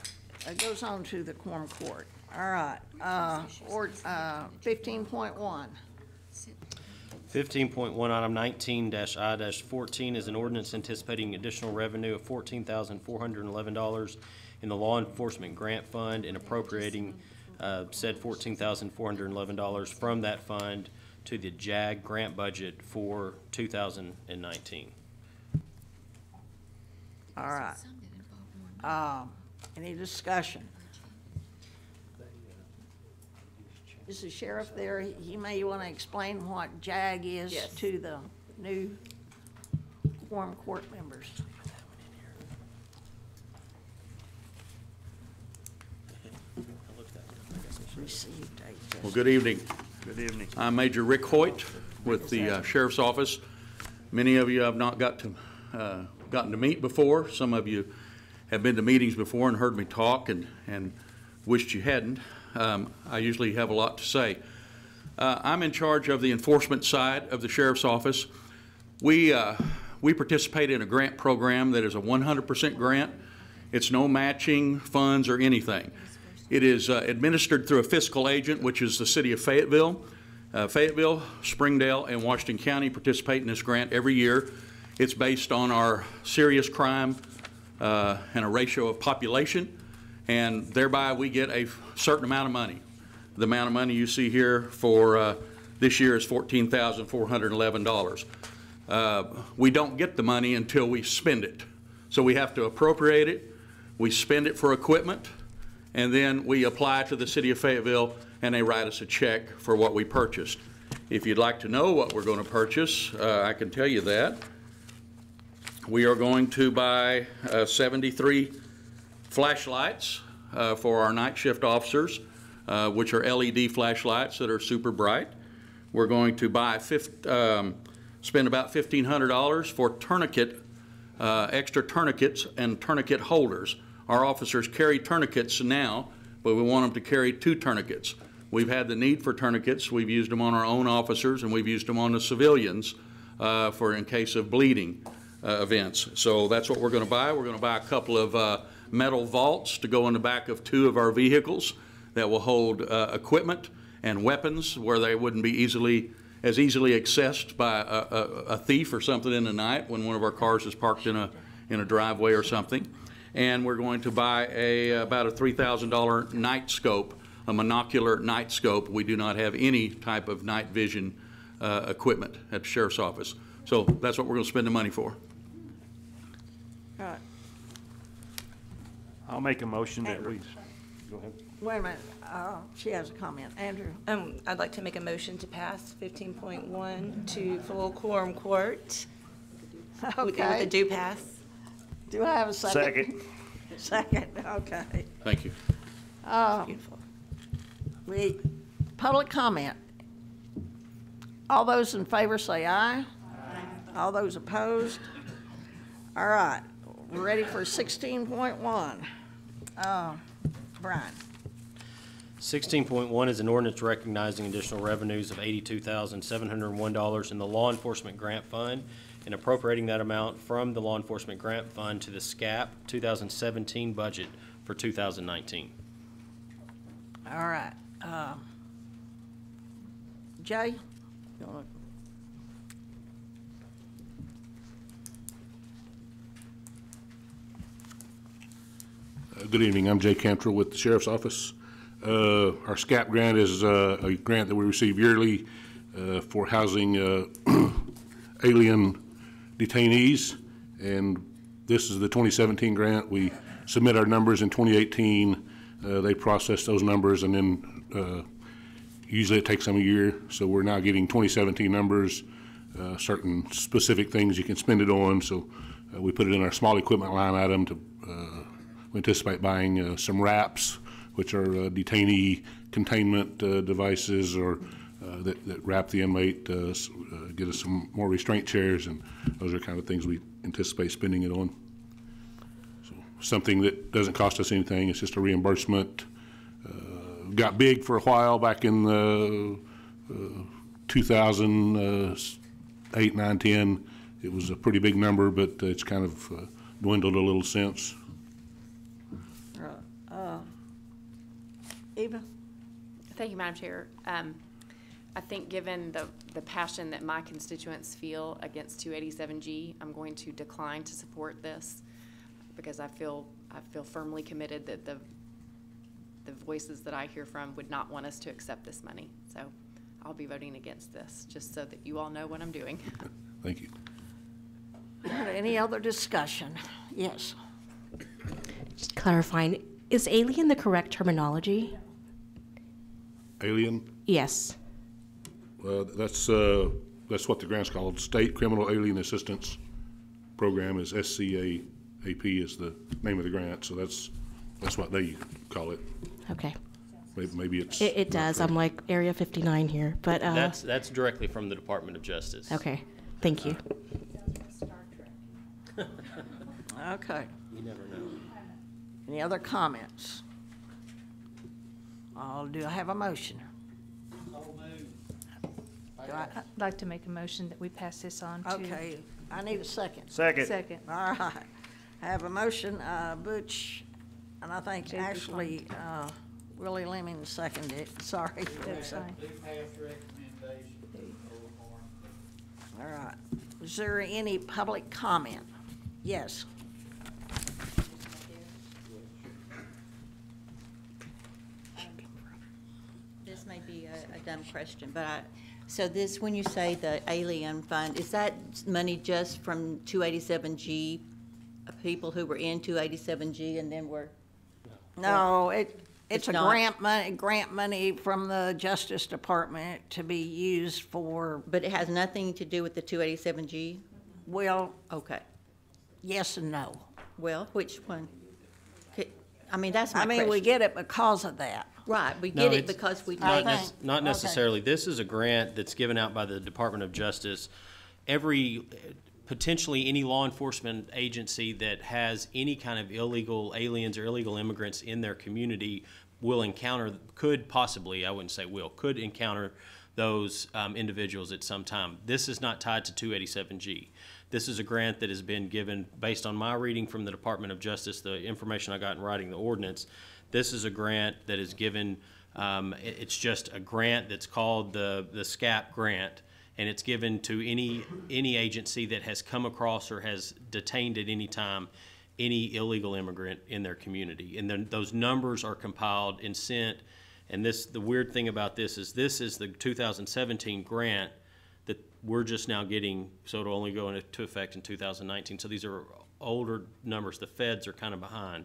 it goes on to the quorum court. All right, 15.1. 15.1, item 19-I-14 is an ordinance anticipating additional revenue of $14,411 in the law enforcement grant fund and appropriating said $14,411 from that fund to the JAG grant budget for 2019. All right. Any discussion? Is the sheriff there? He may want to explain what JAG is Yes. to the new quorum court members. Received a Well, good evening. Good evening. I'm Major Rick Hoyt with the Sheriff's Office. Many of you I've not gotten to meet before. Some of you have been to meetings before and heard me talk and wished you hadn't. I usually have a lot to say. I'm in charge of the enforcement side of the Sheriff's Office. We participate in a grant program that is a 100% grant. It's no matching funds or anything. It is administered through a fiscal agent, which is the city of Fayetteville. Fayetteville, Springdale, and Washington County participate in this grant every year. It's based on our serious crime and a ratio of population, and thereby we get a certain amount of money. The amount of money you see here for this year is $14,411. We don't get the money until we spend it. So we have to appropriate it, we spend it for equipment, and then we apply to the city of Fayetteville and they write us a check for what we purchased. If you'd like to know what we're going to purchase, I can tell you that. We are going to buy 73 flashlights for our night shift officers, which are LED flashlights that are super bright. We're going to buy spend about $1,500 for tourniquet, extra tourniquets and tourniquet holders. Our officers carry tourniquets now, but we want them to carry 2 tourniquets. We've had the need for tourniquets. We've used them on our own officers and we've used them on the civilians for in case of bleeding events. So that's what we're going to buy. We're going to buy a couple of metal vaults to go in the back of 2 of our vehicles that will hold equipment and weapons where they wouldn't be easily accessed by a thief or something in the night when one of our cars is parked in a driveway or something. And we're going to buy about a $3,000 night scope, a monocular night scope. We do not have any type of night vision equipment at the Sheriff's Office. So that's what we're going to spend the money for. All right. I'll make a motion that we, go ahead. Wait a minute, she has a comment. Andrew? I'd like to make a motion to pass 15.1 to full quorum court With the due pass. Do I have a second? Second. Second, okay. Thank you. Beautiful. Public comment. All those in favor say aye. Aye. All those opposed? All right, we're ready for 16.1. Brian. 16.1 is an ordinance recognizing additional revenues of $82,701 in the Law Enforcement Grant Fund and appropriating that amount from the Law Enforcement Grant Fund to the SCAP 2017 budget for 2019. All right. Jay? You wanna- Good evening. I'm Jay Cantrell with the Sheriff's Office. Our SCAP grant is a grant that we receive yearly for housing alien detainees, and this is the 2017 grant. We submit our numbers in 2018. They process those numbers, and then usually it takes them a year. So we're now getting 2017 numbers, certain specific things you can spend it on. So we put it in our small equipment line item to we anticipate buying some wraps, which are detainee containment devices or that wrap the inmate, get us some more restraint chairs, and those are kind of things we anticipate spending it on. So something that doesn't cost us anything, it's just a reimbursement. Got big for a while back in the 2008, 9, 10. It was a pretty big number, but it's kind of dwindled a little since. Eva? Thank you, Madam Chair. I think given the passion that my constituents feel against 287G, I'm going to decline to support this because I feel firmly committed that the voices that I hear from would not want us to accept this money. So I'll be voting against this, just so that you all know what I'm doing. Thank you. Any other discussion? Yes. Just clarifying, is alien the correct terminology? Alien? Yes. That's what the grant's called. State Criminal Alien Assistance Program is SCAAP is the name of the grant, so that's what they call it. Okay. Maybe it's. It does. I'm like Area 59 here, but. That's directly from the Department of Justice. Okay. Thank you. Okay. You never know. Any other comments? Do I have a motion? I'd like to make a motion that we pass this on to. Okay, I need a second. Second. Second. All right. I have a motion, Butch, and I think actually Willie Leming seconded it. Sorry. That's fine. All right. Is there any public comment? Yes. This may be a dumb question, but so this, when you say the alien fund, is that money just from 287G, people who were in 287G and then were? No, it's a not? grant money from the Justice Department to be used for. But it has nothing to do with the 287G? Well. Okay. Yes and no. Well, which one? I mean, that's my question. I mean, we get it because of that. Right, we get it because we Not necessarily. This is a grant that's given out by the Department of Justice. Potentially any law enforcement agency that has any kind of illegal aliens or illegal immigrants in their community could encounter those individuals at some time. This is not tied to 287G. This is a grant that has been given based on my reading from the Department of Justice, the information I got in writing the ordinance. This is a grant that is given, it's just a grant that's called the SCAP grant, and it's given to any agency that has come across or has detained at any time any illegal immigrant in their community. And then those numbers are compiled and sent. And the weird thing about this is the 2017 grant that we're just now getting, so it'll only go into effect in 2019. So these are older numbers. The feds are kind of behind.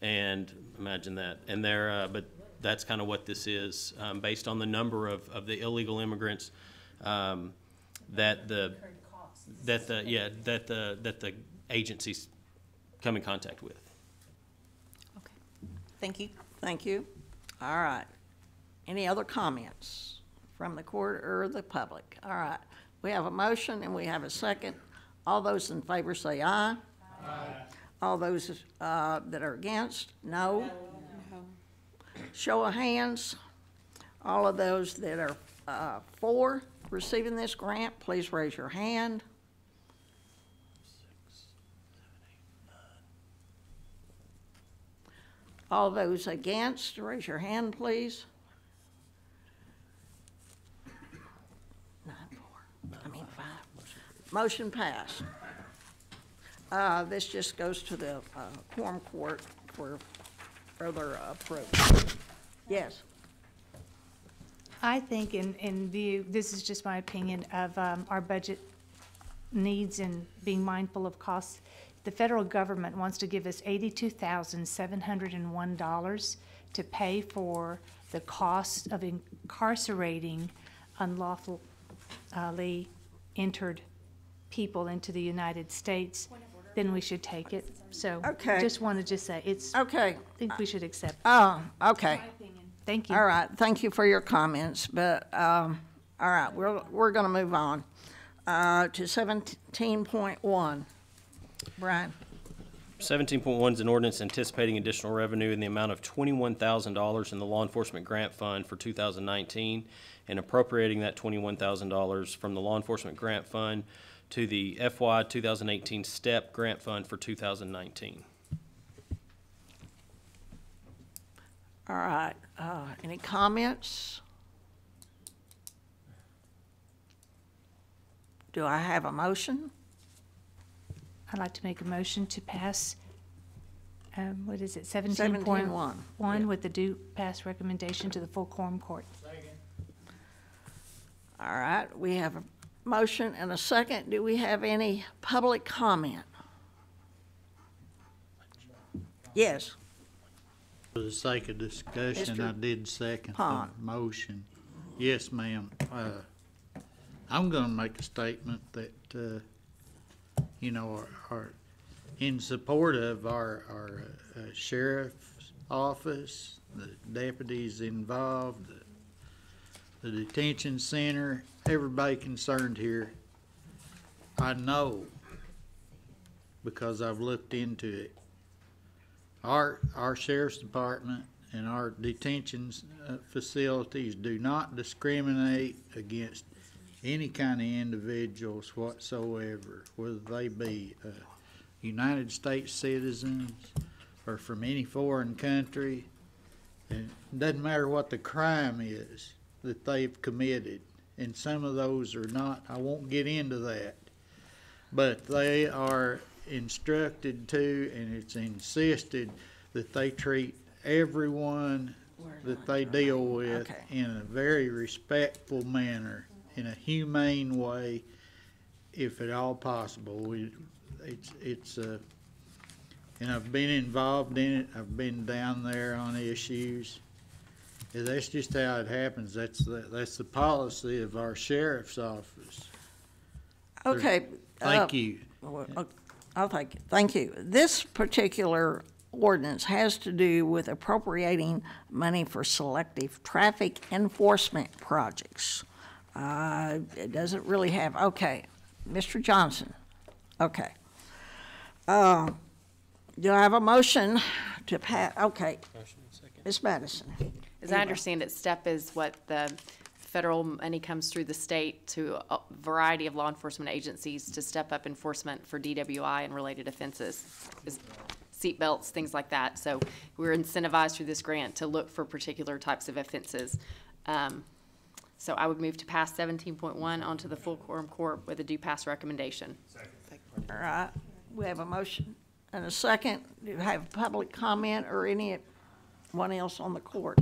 And imagine that. And but that's kind of what this is, based on the number of the illegal immigrants that that the agencies come in contact with. Thank you. Thank you. All right. Any other comments from the court or the public? All right. We have a motion and we have a second. All those in favor say aye. Aye. All those that are against, no. No. Show of hands. All of those that are for receiving this grant, please raise your hand. 6, 7, 8, 9. All those against, raise your hand, please. 9, 4. I mean 5. Motion passed. This just goes to the quorum court for further approval. Yes. I think in view, this is just my opinion, of our budget needs and being mindful of costs, the federal government wants to give us $82,701 to pay for the cost of incarcerating unlawfully entered people into the United States, then we should take it. So Okay. just wanted to say, it's, Okay. I think we should accept. Oh, okay. Thank you. All right, thank you for your comments, but, all right, we're gonna move on, to 17.1. Brian? 17.1 is an ordinance anticipating additional revenue in the amount of $21,000 in the law enforcement grant fund for 2019 and appropriating that $21,000 from the law enforcement grant fund to the FY 2018 STEP grant fund for 2019. All right, any comments? Do I have a motion? I'd like to make a motion to pass, what is it, 17.1 yeah. with the due pass recommendation to the full quorum court. All right, we have a motion and a second. Do we have any public comment? Yes. For the sake of discussion, Mr. I did second Pond. the motion. Yes, ma'am. I'm gonna make a statement that, you know, are in support of our sheriff's office, the deputies involved, the detention center, everybody concerned here. I know, because I've looked into it. Our sheriff's department and our detention facilities do not discriminate against any kind of individuals whatsoever, whether they be United States citizens or from any foreign country. And it doesn't matter what the crime is that they've committed, and some of those are not. I won't get into that, but they are instructed to, and it's insisted that they treat everyone that they deal with in a very respectful manner, in a humane way, if at all possible. And I've been involved in it. I've been down there on issues. That's just how it happens. That's the policy of our sheriff's office. Okay. Thank you. I'll thank you. This particular ordinance has to do with appropriating money for selective traffic enforcement projects. It doesn't really have, okay, Mr. Johnson, okay. Do I have a motion to pass? Okay. Ms. Madison. As I understand it, STEP is what the federal money comes through the state to a variety of law enforcement agencies to step up enforcement for DWI and related offenses, seat belts, things like that. So we're incentivized through this grant to look for particular types of offenses. So I would move to pass 17.1 onto the full quorum court with a due pass recommendation. All right, we have a motion and a second. Do you have public comment or anyone else on the court?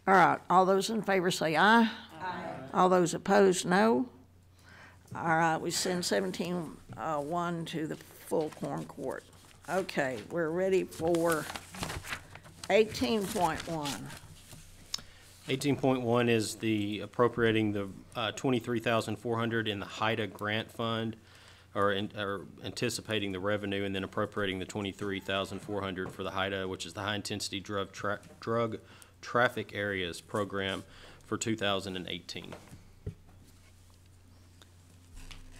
All right, all those in favor say aye. Aye. All those opposed, no. All right, we send 17.1 to the full quorum court. Okay, we're ready for 18.1. 18.1 is the appropriating the $23,400 in the HIDA grant fund, or anticipating the revenue and then appropriating the $23,400 for the HIDA, which is the High Intensity Drug Traffic Areas Program for 2018.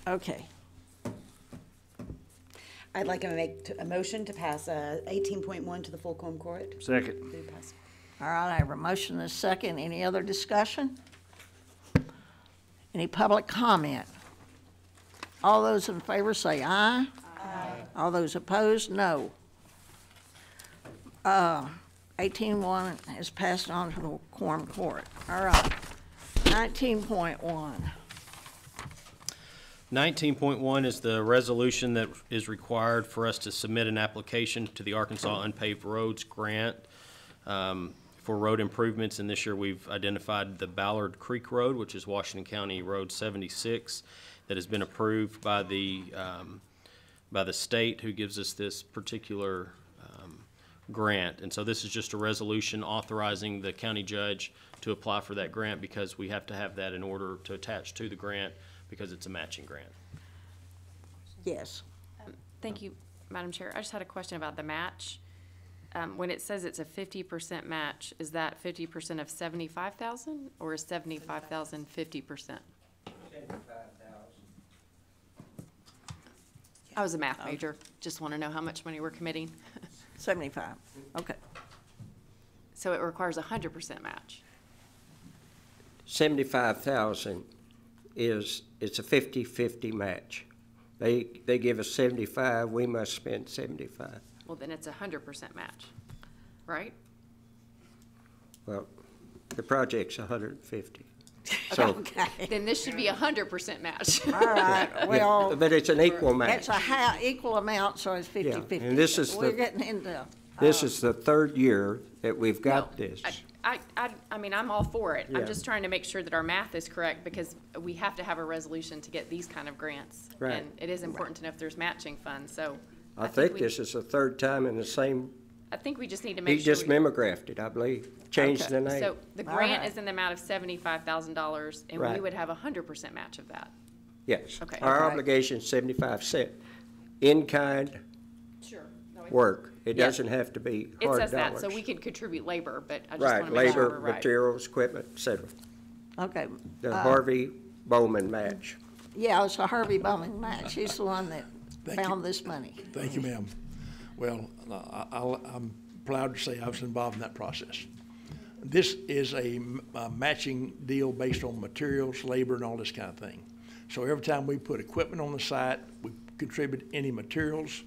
Okay. I'd like to make a motion to pass 18.1 to the full quorum court. Second. All right, I have a motion and a second. Any other discussion? Any public comment? All those in favor say aye. Aye. All those opposed, no. 18.1 has passed on to the quorum court. All right, 19.1. 19.1 is the resolution that is required for us to submit an application to the Arkansas Unpaved Roads Grant for road improvements. And this year we've identified the Ballard Creek Road, which is Washington County Road 76, that has been approved by the state, who gives us this particular grant. And so this is just a resolution authorizing the county judge to apply for that grant, because we have to have that in order to attach to the grant, because it's a matching grant. Yes. Thank you, Madam Chair. I just had a question about the match. When it says it's a 50% match, is that 50% of 75,000, or is 75,000 50%? I was a math major. Just want to know how much money we're committing. 75, okay. So it requires a 100% match. 75,000 it's a 50-50 match. They give us 75, we must spend 75. Well, then it's a 100% match, right? Well, the project's 150. So, okay. Then this should be a 100% match. All right, well. But it's an equal match. It's a equal amount, so it's 50-50. Yeah. And this is We're getting into. This is the third year that we've got this. I mean, I'm all for it. Yeah. I'm just trying to make sure that our math is correct, because we have to have a resolution to get these kind of grants. Right. And it is important to know if there's matching funds, so. I think this is the third time in the same. I think we just need to make sure. He just mimegraphed it, I believe. Changed the name. So the grant is in the amount of $75,000, and we would have a 100% match of that. Yes. Okay. Our obligation is 75 cents. In-kind work. It doesn't have to be hard dollars. It says that, so we can contribute labor, but I just want to make sure we're right. Labor, materials, equipment, et cetera. Okay. The Harvey Bowman match. Yeah, it's a Harvey Bowman match. He's the one that found this money. Thank you, ma'am. Well, I'm proud to say I was involved in that process. This is a matching deal based on materials, labor, and all this kind of thing. So every time we put equipment on the site, we contribute any materials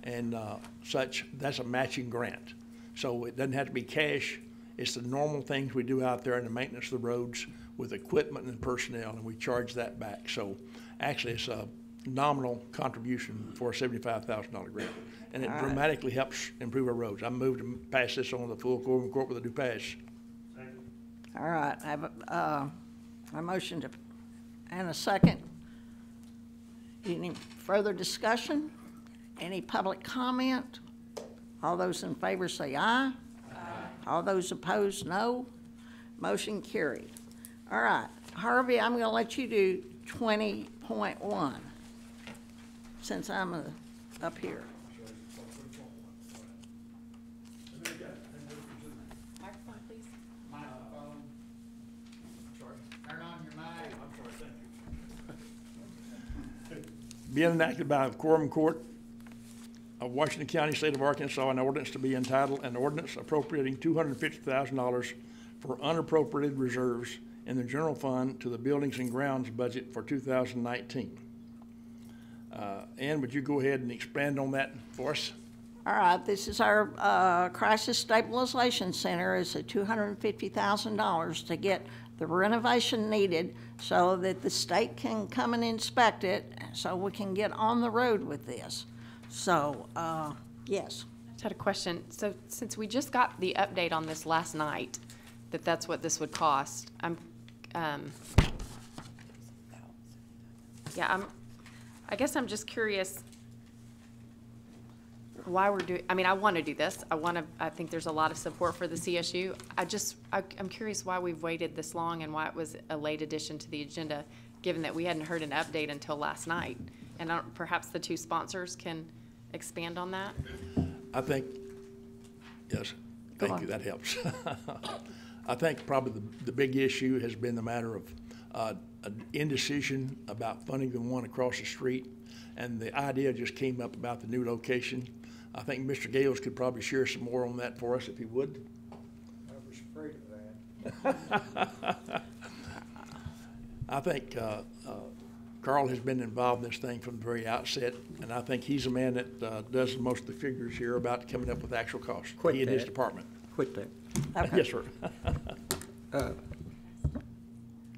and such, that's a matching grant. So it doesn't have to be cash. It's the normal things we do out there in the maintenance of the roads with equipment and personnel, and we charge that back. So actually it's a nominal contribution for a $75,000 grant. And it dramatically helps improve our roads. I moved to pass this on the full quorum court with a new pass. All right, I have a motion to, and a second. Any further discussion? Any public comment? All those in favor say aye. Aye. All those opposed, no. Motion carried. All right, Harvey, I'm going to let you do 20.1 since I'm up here. Microphone, please. Microphone. Turn on your mic. I'm sorry, thank you. Being enacted by the quorum court of Washington County, State of Arkansas, an ordinance to be entitled, an ordinance appropriating $250,000 for unappropriated reserves in the general fund to the buildings and grounds budget for 2019. Ann, would you go ahead and expand on that for us? All right, this is our Crisis Stabilization Center. It's a $250,000 to get the renovation needed so that the state can come and inspect it so we can get on the road with this. So, yes. I just had a question. So since we just got the update on this last night, that's what this would cost, I guess I'm just curious. why we're doing, I mean, I want to do this. I think there's a lot of support for the CSU. I'm curious why we've waited this long and why it was a late addition to the agenda, given that we hadn't heard an update until last night. And perhaps the two sponsors can expand on that? I think, yes, thank you, that helps. I think probably the big issue has been the matter of an indecision about funding the one across the street, and the idea just came up about the new location. I think Mr. Gales could probably share some more on that for us if he would. I was afraid of that. I think Carl has been involved in this thing from the very outset, and I think he's the man that does most of the figures here about coming up with actual costs. Quit he and his that. department. Quit that. Okay. Yes, sir.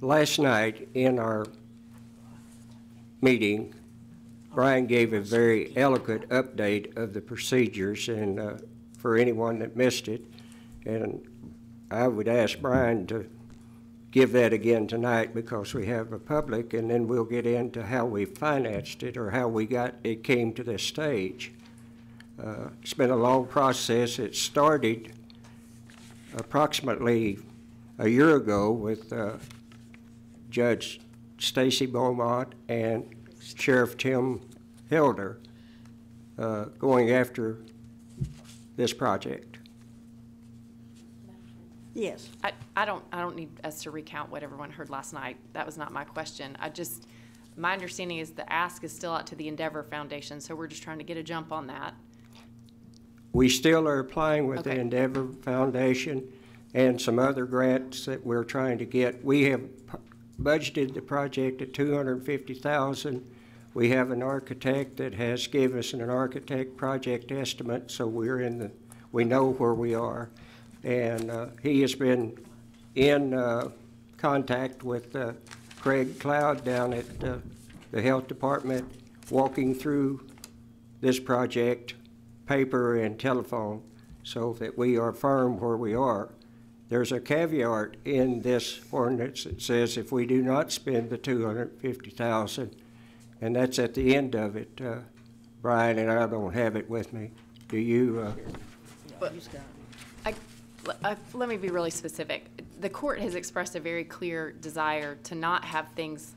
Last night in our meeting, Brian gave a very eloquent update of the procedures, and for anyone that missed it, and I would ask Brian to give that again tonight because we have a public, and then we'll get into how we financed it or how it came to this stage. It's been a long process. It started approximately a year ago with Judge Stacy Beaumont and Sheriff Tim Hilder going after this project. Yes. I don't need us to recount what everyone heard last night. That was not my question. My understanding is the ask is still out to the Endeavor Foundation, so we're just trying to get a jump on that. We still are applying with the Okay. Endeavor Foundation and some other grants that we're trying to get. We have budgeted the project at $250,000. We have an architect that has given us an architect project estimate, so we know where we are. And he has been in contact with Craig Cloud down at the Health Department, walking through this project, paper and telephone, so that we are firm where we are. There's a caveat in this ordinance that says if we do not spend the $250,000, and that's at the end of it, Brian, and I don't have it with me. Do you? Let me be really specific. The court has expressed a very clear desire to not have things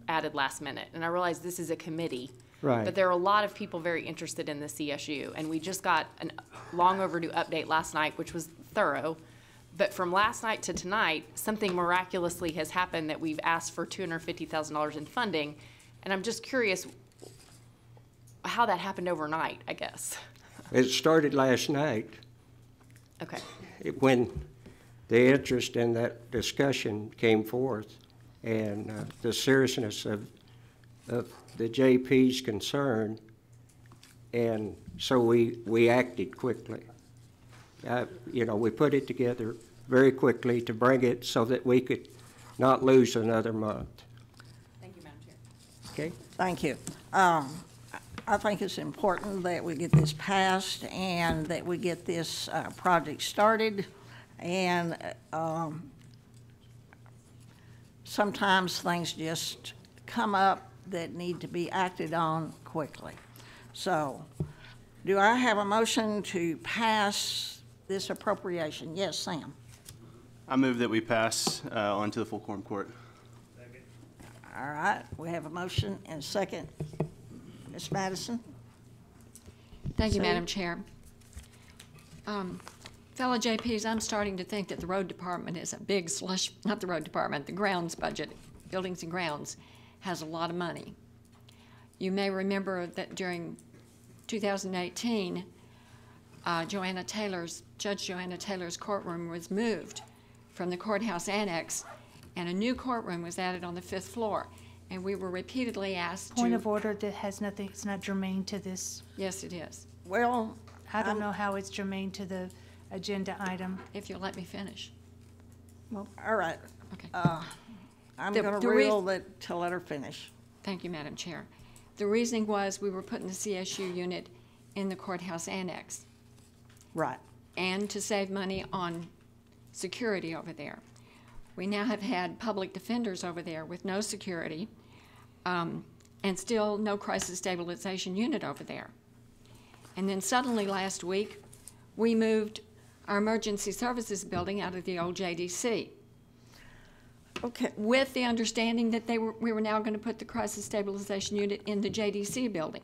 added last minute. And I realize this is a committee. Right. But there are a lot of people very interested in the CSU. And we just got a long overdue update last night, which was thorough. But from last night to tonight, something miraculously has happened that we've asked for $250,000 in funding. And I'm just curious how that happened overnight, I guess. It started last night. Okay. When the interest in that discussion came forth and the seriousness of the JP's concern, and so we acted quickly. We put it together very quickly to bring it so that we could not lose another month. Thank you, Madam Chair. Okay? Thank you. I think it's important that we get this passed and that we get this project started. And sometimes things just come up that need to be acted on quickly. So, do I have a motion to pass this appropriation? Yes, Sam. I move that we pass on to the full quorum court. All right, we have a motion and a second. Ms. Madison? Thank you, So- Madam Chair. Fellow JPs, I'm starting to think that the road department is a big slush, not the road department, the grounds budget, buildings and grounds, has a lot of money. You may remember that during 2018, Judge Joanna Taylor's courtroom was moved from the courthouse annex, and a new courtroom was added on the 5th floor. And we were repeatedly asked Point of order, that has nothing, it's not germane to this. Yes, it is. Well, I don't know how it's germane to the agenda item. If you'll let me finish. Well, all right. Okay. I'm The- going the to reas- reel it to let her finish. Thank you, Madam Chair. The reasoning was we were putting the CSU unit in the courthouse annex. Right. And to save money on security over there. We now have had public defenders over there with no security, and still no crisis stabilization unit over there. And then suddenly last week, we moved our emergency services building out of the old JDC. Okay. With the understanding that we were now going to put the crisis stabilization unit in the JDC building.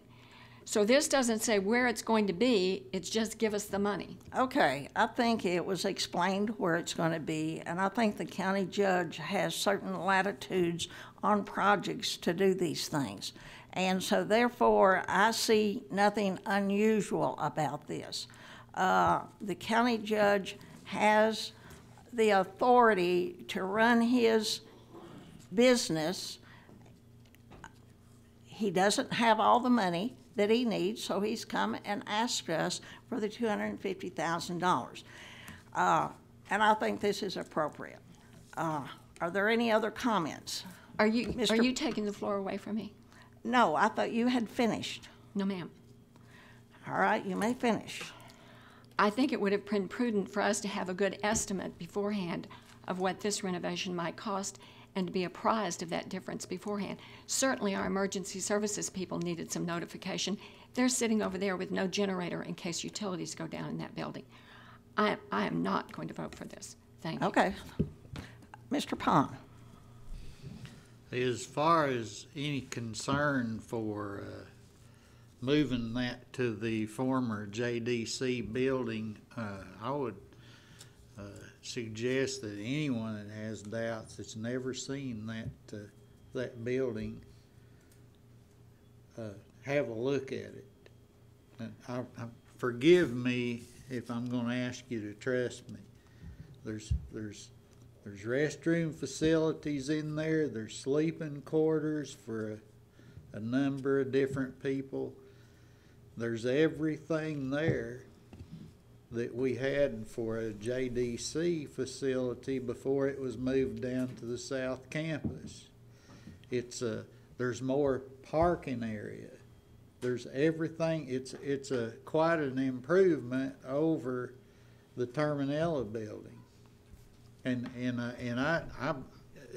So this doesn't say where it's going to be, it's just give us the money. Okay, I think it was explained where it's going to be, and I think the county judge has certain latitudes on projects to do these things. And so therefore, I see nothing unusual about this. The county judge has the authority to run his business. He doesn't have all the money that he needs, so he's come and asked us for the $250,000. And I think this is appropriate. Are there any other comments? Are you taking the floor away from me? No, I thought you had finished. No, ma'am. All right, you may finish. I think it would have been prudent for us to have a good estimate beforehand of what this renovation might cost and to be apprised of that difference beforehand. Certainly our emergency services people needed some notification. They're sitting over there with no generator in case utilities go down in that building. I am not going to vote for this. Thank you. Okay. Mr. Pond. As far as any concern for moving that to the former JDC building, I would suggest that anyone that has doubts that's never seen that building have a look at it. And forgive me if I'm going to ask you to trust me. There's restroom facilities in there. There's sleeping quarters for a number of different people. There's everything there that we had for a JDC facility before it was moved down to the South Campus. There's more parking area. There's everything. It's quite an improvement over the Terminella building. And I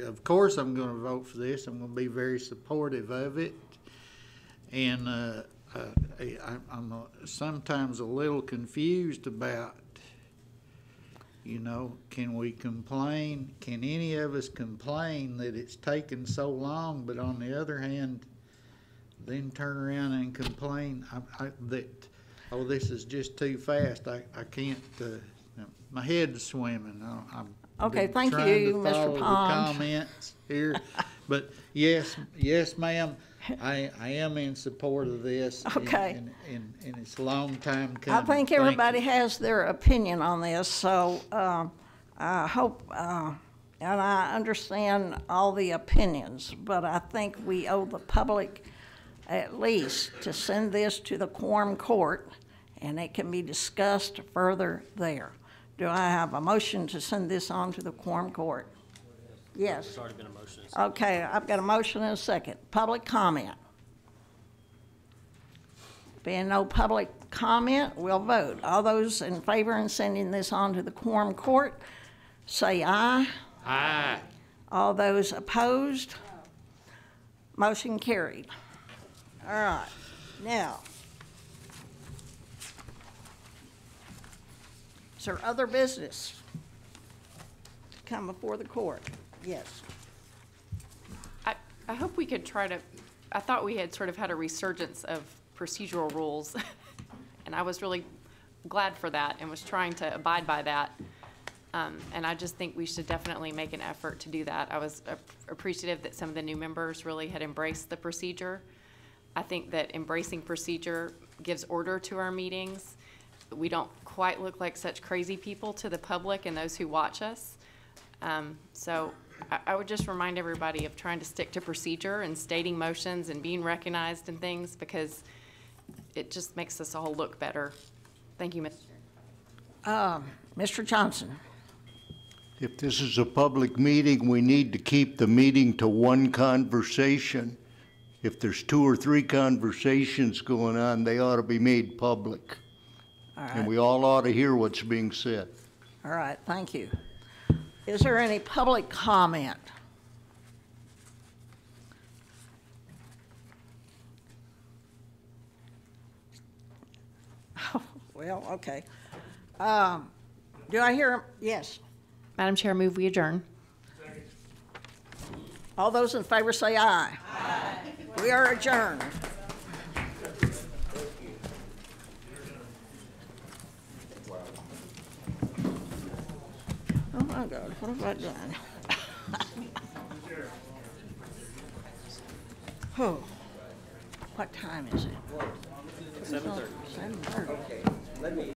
of course I'm going to vote for this. I'm going to be very supportive of it. And I'm sometimes a little confused about, can we complain? Can any of us complain that it's taken so long? But on the other hand, then turn around and complain that, oh, this is just too fast. I can't, my head's swimming. Okay, thank you, Mr. Pond. Comments here, but yes, ma'am, I am in support of this. Okay. And it's a long time coming. I think everybody has their opinion on this, so I hope, and I understand all the opinions, but I think we owe the public at least to send this to the quorum court, and it can be discussed further there. Do I have a motion to send this on to the quorum court? Yes. There's already been a motion. Okay, I've got a motion and a second. Public comment. Being no public comment, we'll vote. All those in favor in sending this on to the quorum court, say aye. Aye. All those opposed? Motion carried. All right, now, is there other business to come before the court? Yes. I hope we could try to, I thought we had sort of had a resurgence of procedural rules, and I was really glad for that and was trying to abide by that. And I just think we should definitely make an effort to do that. I was appreciative that some of the new members really had embraced the procedure. I think that embracing procedure gives order to our meetings. We don't quite look like such crazy people to the public and those who watch us. So I would just remind everybody of trying to stick to procedure and stating motions and being recognized and things, because it just makes us all look better. Thank you, Mr. Chair. Mr. Johnson. If this is a public meeting, we need to keep the meeting to one conversation. If there's 2 or 3 conversations going on, they ought to be made public. All right. And we all ought to hear what's being said. All right, thank you. Is there any public comment? Well, okay. Do I hear, yes? Madam Chair, move we adjourn. All those in favor say aye. Aye. We are adjourned. Oh my God, what have I done? Oh, what time is it? 7:30. 7:30. Okay, let me